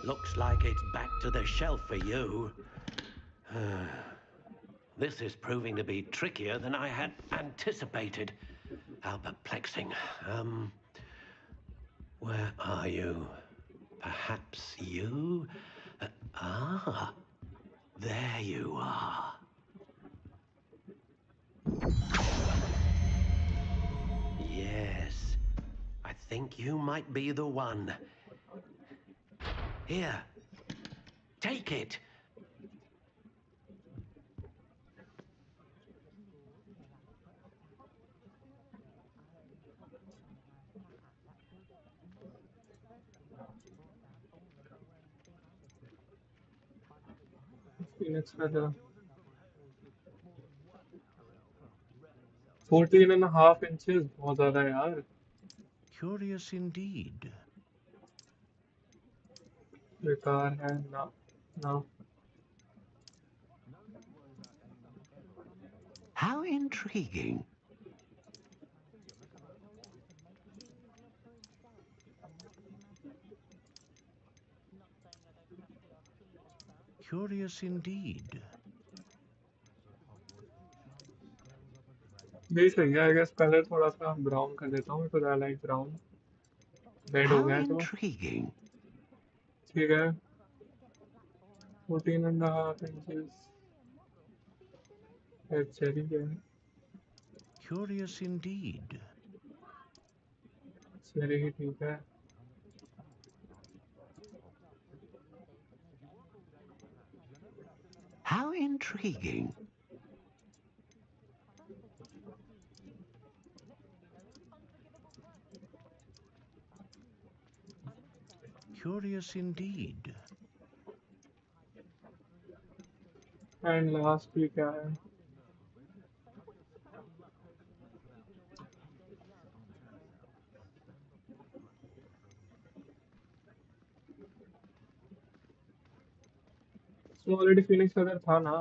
Looks like it's back to the shelf for you. This is proving to be trickier than I had anticipated. How perplexing. Where are you? Perhaps you? There you are. Yes, I think you might be the one. Here, take it. Phoenix feather. 14.5 inches. बहुत ज़्यादा है यार. Curious indeed. बेकार है ना. How intriguing. Curious indeed. यही सही है. I guess कलर थोड़ा सा ब्राउन कर देता हूँ because I like brown. Red हो How गया तो intriguing. ठीक है. 14.5 inches. रेड चेरी है. Curious indeed. चेरी ही ठीक है. How intriguing. Curious indeed. And last भी क्या है. इसमें ऑलरेडी फिनिक्स फेदर था ना.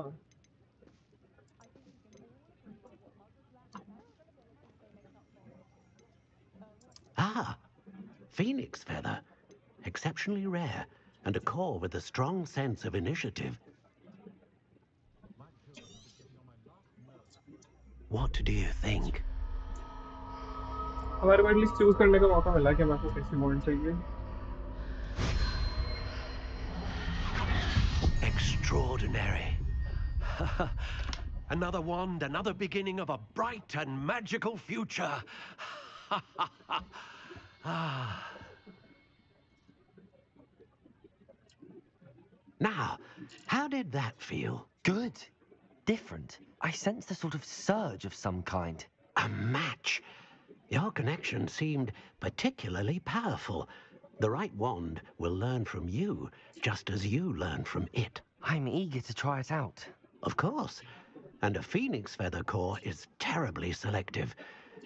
Phoenix feather. Exceptionally rare, and a core with a strong sense of initiative. What do you think? हमारे को एटलीस्ट चूज करने का मौका मिला कि हमें को कैसी बॉन्ड चाहिए. Extraordinary. Another wand, another beginning of a bright and magical future. Ah. Now, how did that feel? Good. Different. I sensed a sort of surge of some kind. A match. Your connection seemed particularly powerful. The right wand will learn from you, just as you learn from it. I'm eager to try it out. Of course. And a phoenix feather core is terribly selective.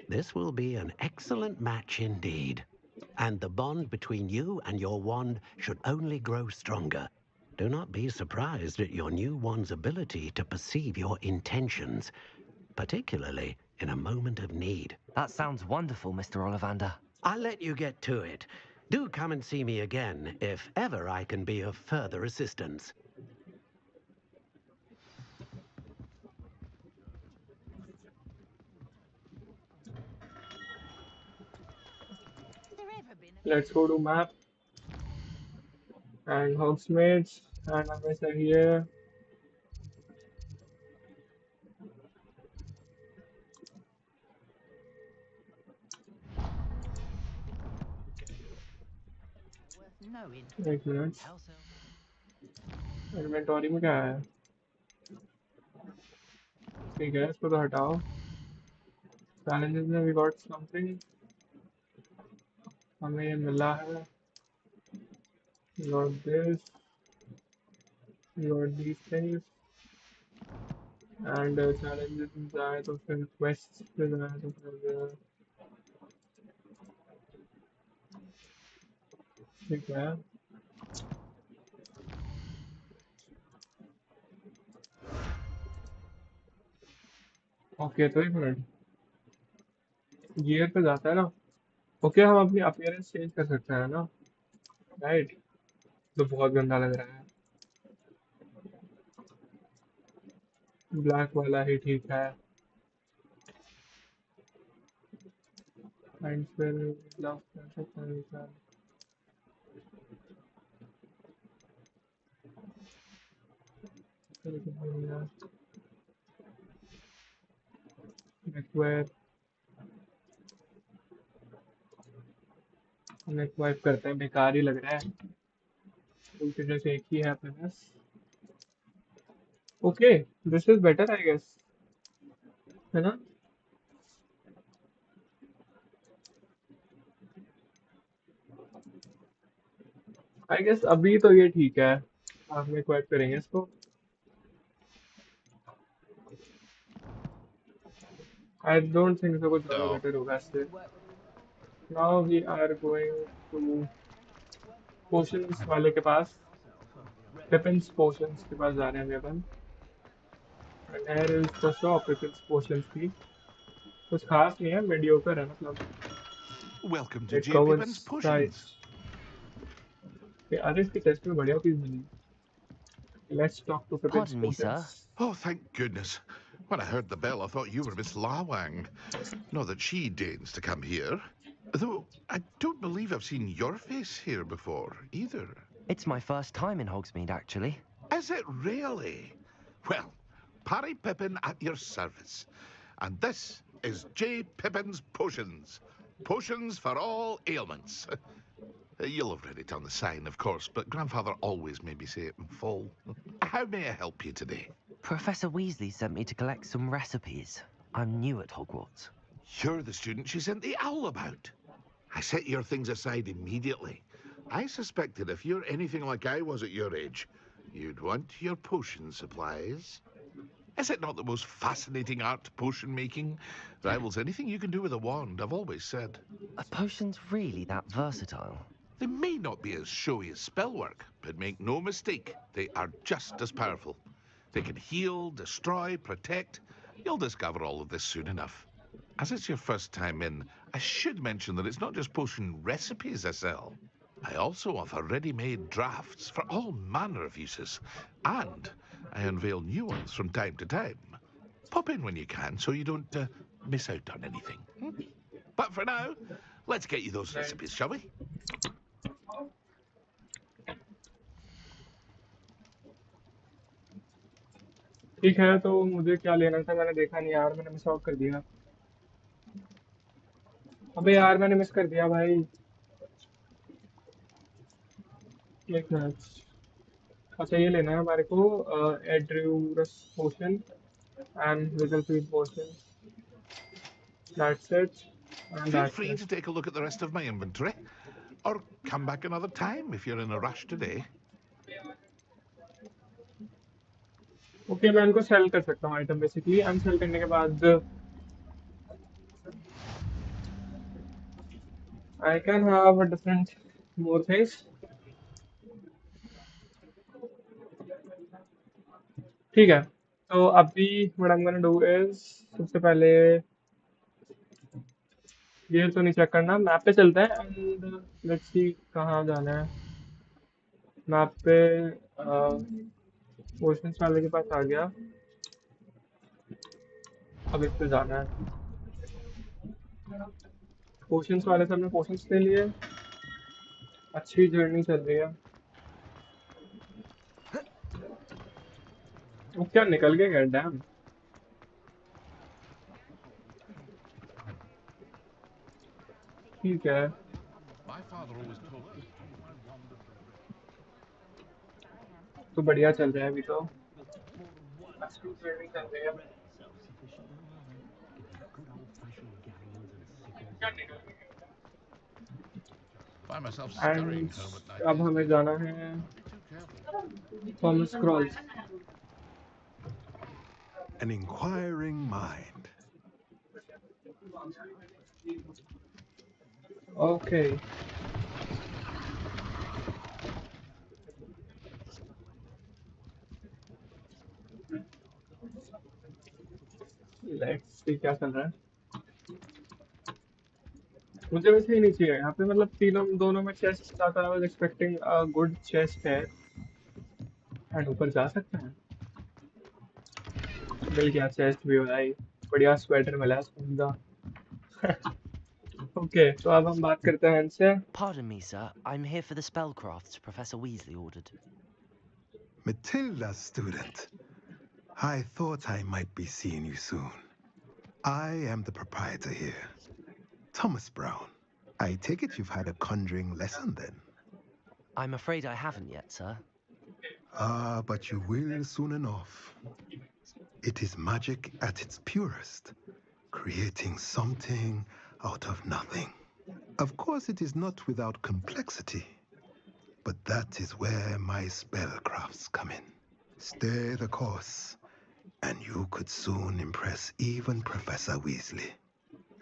This will be an excellent match indeed. And the bond between you and your wand should only grow stronger. Do not be surprised at your new wand's ability to perceive your intentions, particularly in a moment of need. That sounds wonderful, Mr. Ollivander. I'll let you get to it. Do come and see me again if ever I can be of further assistance. Let's go to map and Hogsmeade, and I'm gonna here. एक minute inventory में क्या है ठीक है इसको तो हटाओ challenges में वी गॉट समथिंग हमें ये मिला है got this got these things and challenges में जाए तो फिर quests पे जाए तो फिर ठीक है ओके तो एक मिनट गियर पे जाता है ना ओके हम अपनी अपीयरेंस चेंज कर सकते हैं ना राइट तो बहुत गंदा लग रहा है ब्लैक वाला ही ठीक है एंड फिर लव कर सकते हैं क्या नेक वाइप करते हैं बेकार ही लग रहा है उनके जैसे एक ही है अपने पास okay this is better I guess है ना आई गेस अभी तो ये ठीक है आप नेक वाइप करेंगे इसको आई डोंट थिंक सो कुछ ज़्यादा बेटर होगा इससे now we are going to potions वाले के पास पिपिन्स पोशंस के पास जा रहे हैं अपन and here is the shop Pippin's potions की कुछ खास नहीं है मीडियोकर है मतलब Welcome to J. Pippin's Potions. अरे इसके टेस्ट में बढ़िया चीज मिली let's talk to Pippins Pardon me, sir. Oh, thank goodness. When I heard the bell, I thought you were Miss Lawang. Not that she deigns to come here. Though, I don't believe I've seen your face here before, either. It's my first time in Hogsmeade, actually. Is it really? Well, Parry Pippin at your service. And this is J. Pippin's Potions. Potions for all ailments. You'll have read it on the sign, of course, but Grandfather always made me say it in full. How may I help you today? Professor Weasley sent me to collect some recipes. I'm new at Hogwarts. You're the student she sent the owl about. I set your things aside immediately. I suspected if you're anything like I was at your age, you'd want your potion supplies. Is it not the most fascinating art, potion making? Rivals anything you can do with a wand, I've always said. Are potions really that versatile? They may not be as showy as spellwork, but make no mistake, they are just as powerful. They can heal, destroy, protect. You'll discover all of this soon enough. As it's your first time in, I should mention that it's not just potion recipes I sell. I also offer ready-made drafts for all manner of uses, and I unveil new ones from time to time. Pop in when you can so you don't miss out on anything. But for now, let's get you those recipes, shall we? ठीक है, तो मुझे क्या लेना था मैंने देखा नहीं यार, मैंने मिस आउट कर दिया। अबे यार मैंने मिस कर दिया भाई। एक मिनट। अच्छा ये लेना है हमारे को, एड्रूरस पोशन एंड विजल फीड potion, that's it and Feel that's free it. to take a look at the rest of my inventory, or come back another time if you're in a rush today. Okay मैं इनको cell कर सकता हूँ item basically, and cell करने के बाद I can have a different more things. ठीक है, तो अभी what I am gonna do is, सबसे पहले ये तो नहीं चेक करना, मैप पे चलते हैं एंड लेट्स सी कहाँ जाना है। मैप पे पोशंस वाले के पास आ गया, अब इस पे जाना है। पोशंस वाले से हमने पोशंस ले लिए, अच्छी जर्नी चल रही है। वो क्या निकल गया क्या, डैम। ठीक है, My father always told me. तो बढ़िया चल रहा है अभी तो, अच्छी जर्नी चल रही है। Find myself scurrying and home at night अब these हमें days. जाना है Be too careful. Thomas crawls. An inquiring mind. Okay let's see क्या चल रहा है। मुझे वैसे ही नहीं चाहिए यहाँ पे, मतलब तीनों दोनों में चेस्ट था, I was expecting a good chest है। एंड ऊपर जा सकते हैं, मिल गया चेस्ट भी भाई, बढ़िया स्वेटर मिला है। ओके तो अब हम बात करते हैं इनसे। Pardon me, sir. I'm here for the spellcrafts Professor Weasley ordered. Matilda's student. I thought I might be seeing you soon. I am the proprietor here, Thomas Brown. I take it you've had a conjuring lesson then? I'm afraid I haven't yet, sir. Ah, but you will soon enough. It is magic at its purest, creating something out of nothing. Of course, it is not without complexity, but that is where my spellcrafts come in. Stay the course, and you could soon impress even Professor Weasley.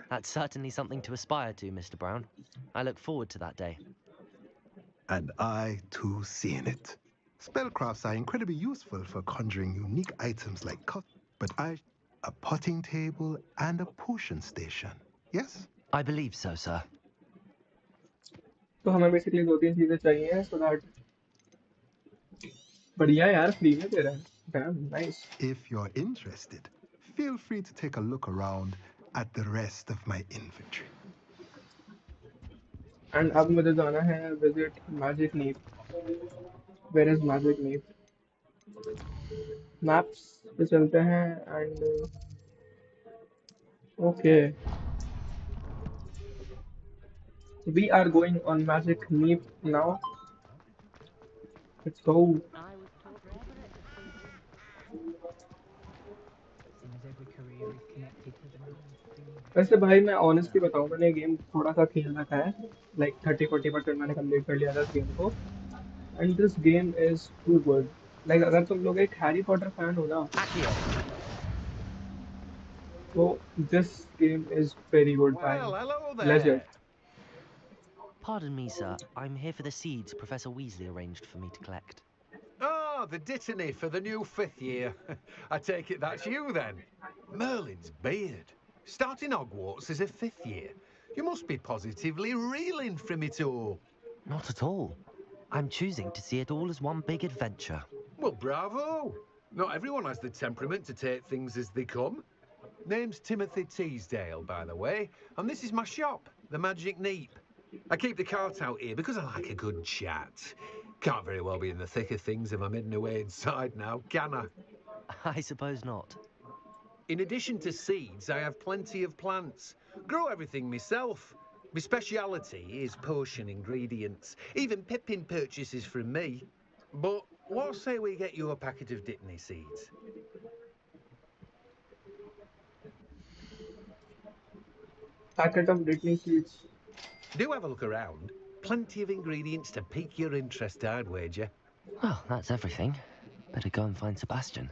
That's certainly something to aspire to, Mr. Brown. I look forward to that day. And I, too, seeing it. Spellcrafts are incredibly useful for conjuring unique items like a potting table and a potion station. Yes? I believe so, sir. तो हमें basically दो तीन चीजें चाहिए so that, बढ़िया यार free में दे रहा है, damn nice. If you're interested, feel free to take a look around at the rest of my inventory. And अब मुझे जाना है visit Magic Neep. Where is Magic Neep? Maps पे चलते हैं and okay we are going on Magic Neep now, let's go. वैसे भाई मैं ऑनेस्टली बताऊं, मैंने गेम थोड़ा सा खेल रखा है, लाइक 30-40% मैंने कंप्लीट कर लिया था इस गेम को, and this game is too good. Like अगर तुम लोग एक हैरी पॉटर फैन हो ना, तो this game is very good भाई, Well, hello legend. there. Pardon me, sir. I'm here for the seeds Professor Weasley arranged for me to collect. Oh, the dittany for the new 5th year. I take it that's you then. Merlin's beard. Starting Hogwarts as a 5th year. You must be positively reeling from it all. Not at all. I'm choosing to see it all as one big adventure. Well, bravo. Not everyone has the temperament to take things as they come. Name's Timothy Teasdale, by the way, and this is my shop, the Magic Neep. I keep the cart out here because I like a good chat. Can't very well be in the thick of things if I'm hidden away inside now, can I? I suppose not. In addition to seeds, I have plenty of plants. Grow everything myself. My speciality is potion ingredients. Even Pippin purchases from me. But what say we get you a packet of Dittany seeds? Packet of Britney seeds. Do have a look around. Plenty of ingredients to pique your interest, I'd wager. Well, that's everything. Better go and find Sebastian.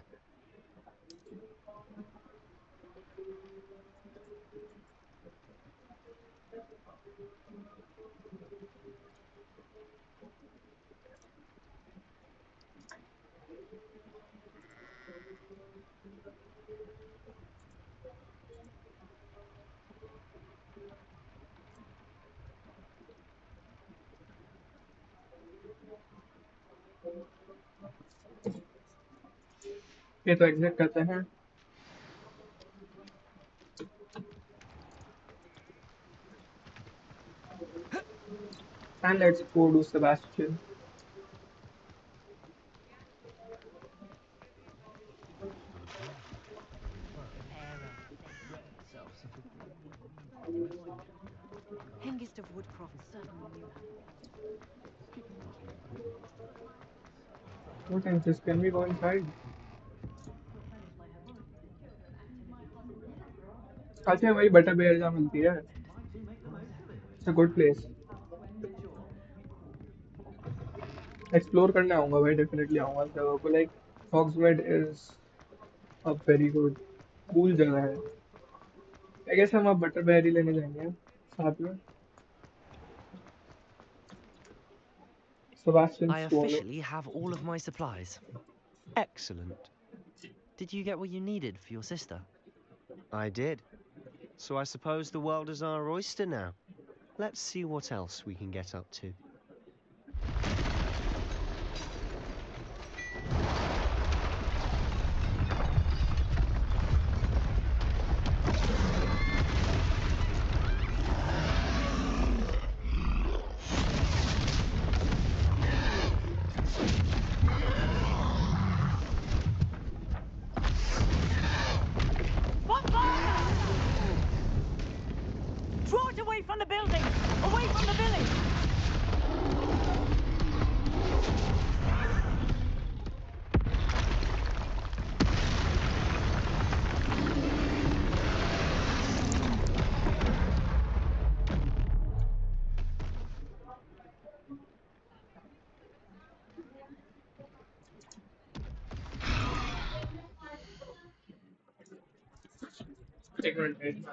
ये तो exit करते हैं and let's go to Sebastian. Hengist of Woodcroft certainly knew how. What else is? Can we go inside? अच्छा वही butter bear जहाँ मिलती है. It's a good place. Explore करने आऊँगा भाई, definitely आऊँगा इस जगह को. Like Hogsmeade is a very good, cool जगह है. I guess हम अब बटर बेयर ही लेने जाएंगे साथ में. Sebastian I Swallow. officially have all of my supplies. Excellent. Did you get what you needed for your sister? I did. So I suppose the world is our oyster now. Let's see what else we can get up to. Draw it away from the building! Away from the village! एक minute.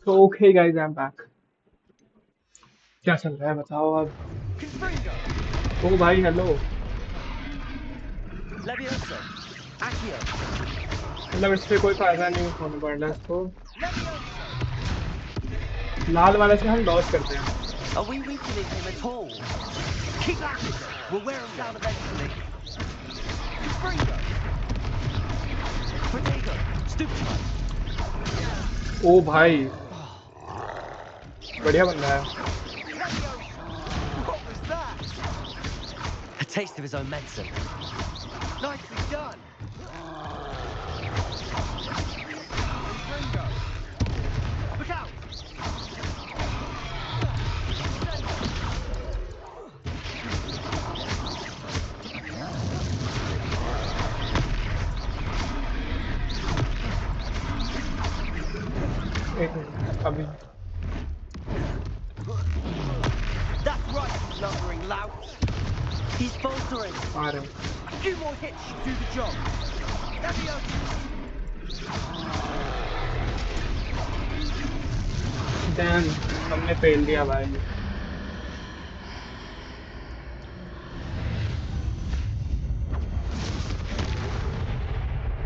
So okay guys, I'm back. क्या चल रहा है बताओ अब. ओ भाई hello. Levioso! Accio! मतलब इससे कोई फायदा नहीं होने वाला है तो लाल वाले से हम लॉस करते हैं. Are we weakening him at all? Keep at it! We'll wear him down eventually. Fringo! Protego! Stupid! ओ भाई बढ़िया बंदा है. What was that? A taste of his own medicine. Nicely done! Fringo! Look out! एक minute अभी That's right, you lumbering lout. He's faltering. आ रहा हूँ. A few more hits should do the job. Levio. Damn, हमने fail दिया भाई.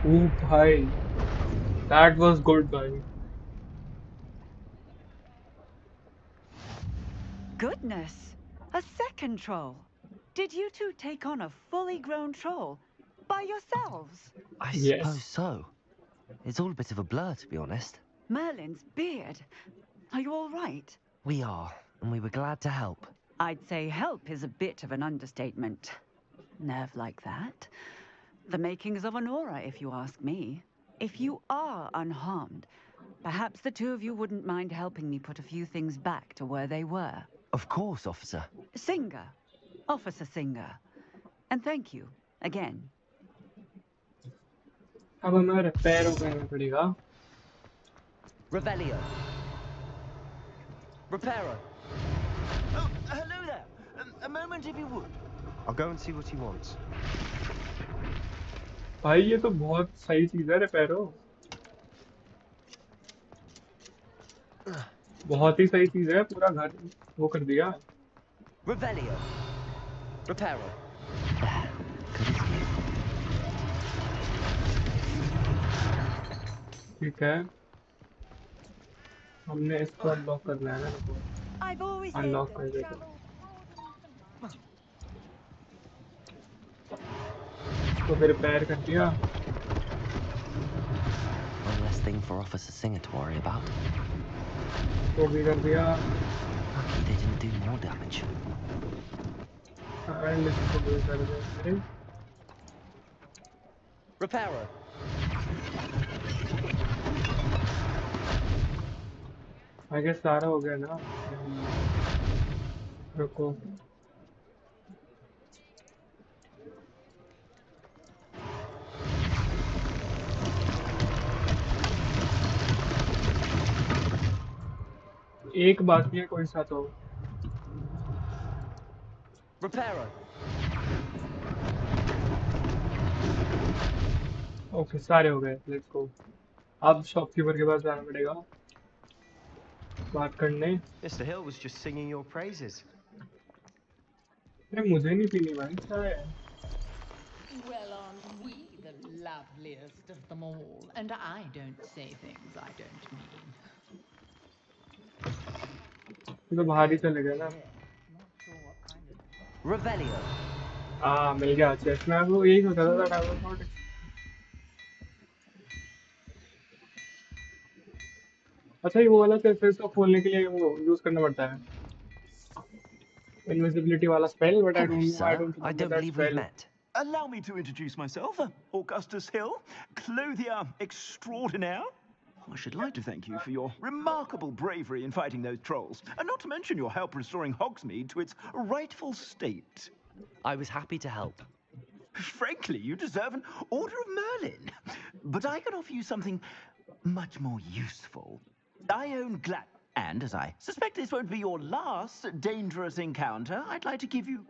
Oh भाई, that was good भाई. Goodness! A second troll. Did you two take on a fully grown troll by yourselves? I Yes. suppose so. It's all a bit of a blur, to be honest. Merlin's beard. Are you all right? We are, and we were glad to help. I'd say help is a bit of an understatement. Nerve like that. The makings of an aura, if you ask me. If you are unharmed, perhaps the two of you wouldn't mind helping me put a few things back to where they were. Of course, officer. Singer. Officer Singer. And thank you, again. अब हमें repair करना पड़ेगा. Revelio. Reparo. Oh, hello there. A moment if you would. I'll go and see what he wants. भाई ये तो बहुत सही चीज है रिपेयरो. बहुत ही सही चीज है, पूरा घर वो कर दिया. Revelio. Reparo. ठीक है. हमने इसको अनलॉक करना है ना. अनलॉक कर देते हैं. इसको फिर रिपेयर कर दिया. One less thing for Officer Singer to worry about. वो भी कर दिया. Lucky they didn't do more damage. And इसको भी कर देंगे. Reparo. आगे सारा हो गया ना. रुको. एक बाकी है कोई सा तो. Reparo. ओके सारे हो गए. Let's go. अब शॉपकीपर के पास जाना पड़ेगा बात करने. Mr. Hill was just singing your praises. अरे मुझे नहीं पीनी भाई चाय. Well, aren't we the loveliest of them all? And I don't say things I don't mean. ये तो बाहर ही चले गए ना. Revelio. मिल गया चेस्ट में. वो यही सोचा था I was not. अच्छा ये वो वाला चेस्ट इसको खोलने के लिए वो यूज करना पड़ता है. Invisibility वाला spell, but I Hello, don't sir. remember I don't that believe spell. we've met. Allow me to introduce myself, Augustus Hill, clothier extraordinaire. I should like to thank you for your remarkable bravery in fighting those trolls, and not to mention your help restoring Hogsmeade to its rightful state. I was happy to help. Frankly, you deserve an Order of Merlin. But I can offer you something much more useful. I own Glad, and as I suspect this won't be your last dangerous encounter, I'd like to give you...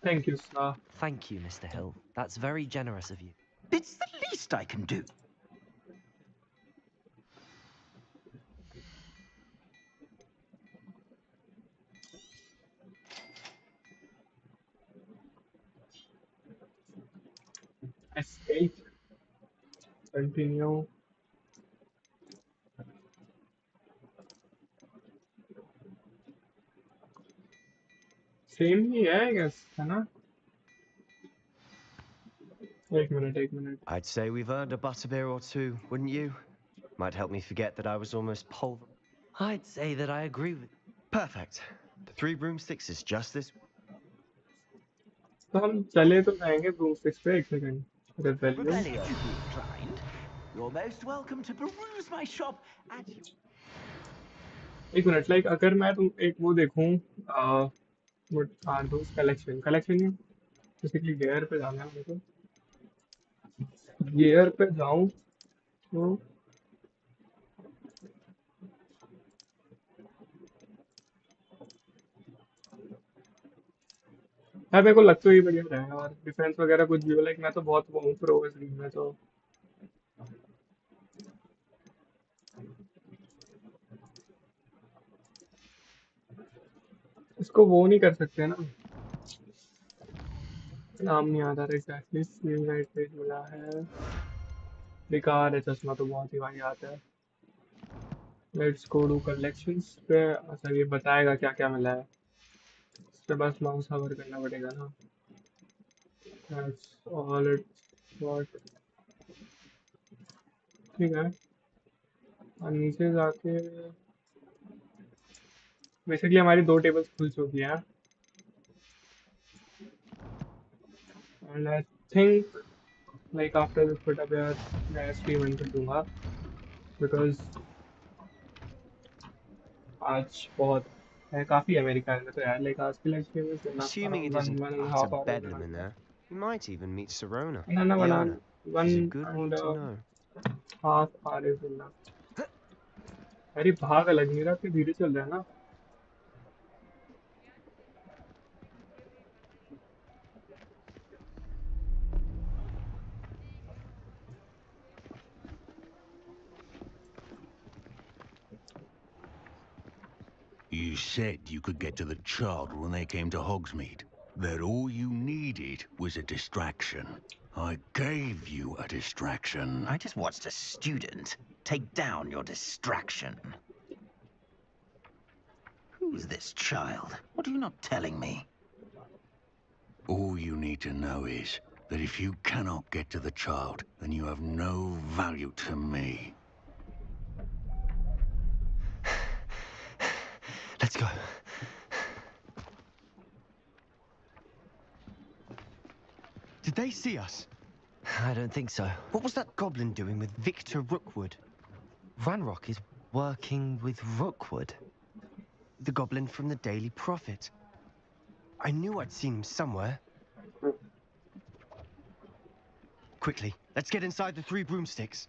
Thank you, sir. Thank you, Mr. Hill. That's very generous of you. It's the least I can do. Escape. Continue. Same ही है I guess, है ना? एक minute. I'd say we've earned a butterbeer or two, wouldn't you? Might help me forget that I was almost pulver. I'd say that I agree with... Perfect. The 3 broomsticks is just this. तो हम चले तो जाएंगे broomsticks पे. एक second. Revelio. If you'd be inclined, you're most welcome to peruse my shop at your... एक minute. Like अगर मैं तुम एक वो देखूं what are those collection में बेसिकली gear पे जाना है मेरे को. gear पे जाऊं तो हाँ मेरे को लग तो ये बढ़िया रहा है और डिफेंस वगैरह कुछ भी हो लाइक मैं तो बहुत वो हूँ प्रो इस गेम में तो इसको वो नहीं कर सकते ना नाम नहीं आता था एग्जैक्टली स्क्रीन राइट पेज मिला है बेकार है चश्मा तो बहुत ही भाई आता है लेट्स गो टू कलेक्शंस पे अच्छा ये बताएगा क्या क्या मिला है इस पे बस माउस होवर करना पड़ेगा ना दैट्स ऑल इट्स व्हाट ठीक है और नीचे जाके बेसिकली हमारी दो टेबल्स खुल चुकी हैं and I think like after this put up यार मैं स्ट्रीम एंड कर दूंगा बिकॉज आज बहुत है काफ़ी है मेरी कार में तो यार लाइक आज के लिए stream is enough Assuming around it one isn't one and utter half hour bedlam in there, you might even meet Serona. no no The one owner. one She's a good and one to know. half hour is enough अरे भाग अलग नहीं रहा कि धीरे चल रहा है ना You said you could get to the child when they came to Hogsmeade. That all you needed was a distraction. I gave you a distraction. I just watched a student take down your distraction. Who's this child? What are you not telling me? All you need to know is that if you cannot get to the child, then you have no value to me. Let's go. Did they see us? I don't think so. What was that goblin doing with Victor Rookwood? Ranrock is working with Rookwood. The goblin from the Daily Prophet. I knew I'd seen him somewhere. Quickly, let's get inside the 3 broomsticks.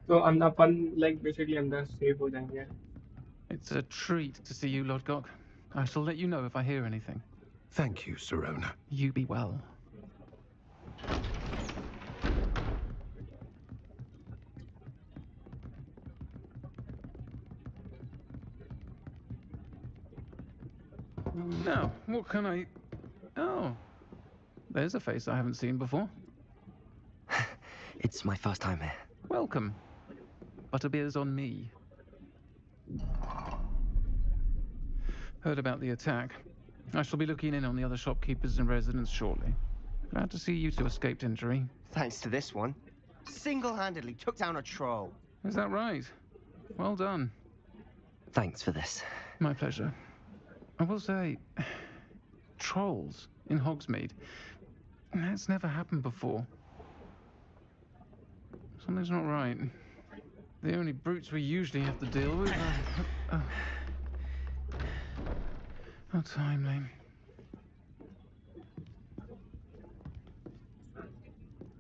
तो अपन like basically अंदर save हो जाएंगे It's a treat to see you, Lodgok. I shall let you know if I hear anything. Thank you, Serona. You be well. Now, what can I... Oh, there's a face I haven't seen before. It's my first time here. Welcome. Butterbeer's on me. Heard about the attack. I shall be looking in on the other shopkeepers and residents shortly. Glad to see you two escaped injury. Thanks to this one. Single-handedly took down a troll. Is that right? Well done. Thanks for this. My pleasure. I will say, trolls in Hogsmeade. That's never happened before. Something's not right. The only brutes we usually have to deal with are... How timely.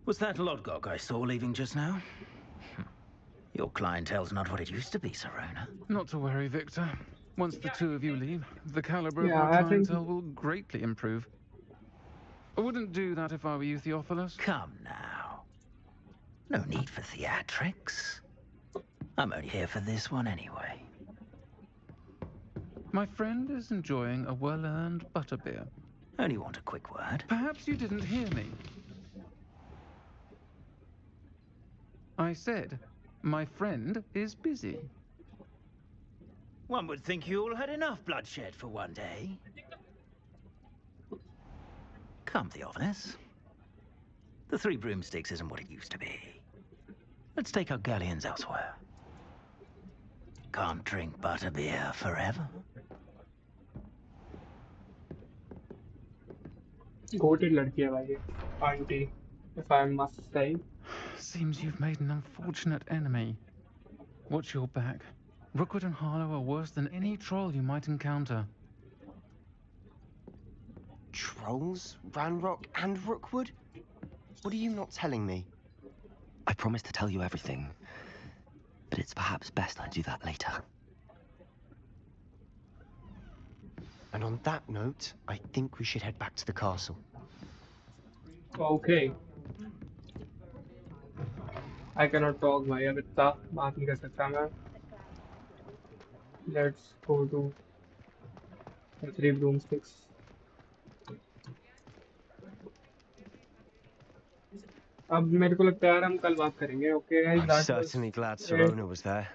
Was that Lodgok I saw leaving just now? Your clientele's not what it used to be, Serona. Not to worry, Victor. Once the two of you leave, the caliber of Yeah, our I think- clientele will greatly improve. I wouldn't do that if I were you, Theophilus. Come now. No need for theatrics. I'm only here for this one anyway. My friend is enjoying a well-earned butterbeer. Only want a quick word. Perhaps you didn't hear me. I said, my friend is busy. One would think you all had enough bloodshed for one day. Come, Theophilus. The 3 broomsticks isn't what it used to be. Let's take our galleons elsewhere. Can't drink butterbeer forever. GOATed लड़की है भाई ये aunty if I must say Seems you've made an unfortunate enemy. Watch your back. Rookwood and Harlow are worse than any troll you might encounter. Trolls? Ranrock and Rookwood? What are you not telling me? I promise to tell you everything, but it's perhaps best I do that later. And on that note, I think we should head back to the castle. Okay. I cannot talk भाई अब इतना बात नहीं कर सकता मैं. Let's go to the 3 broomsticks. अब मेरे को लगता है यार हम कल बात करेंगे. Okay guys, I'm that was certainly glad it. Sirona was there.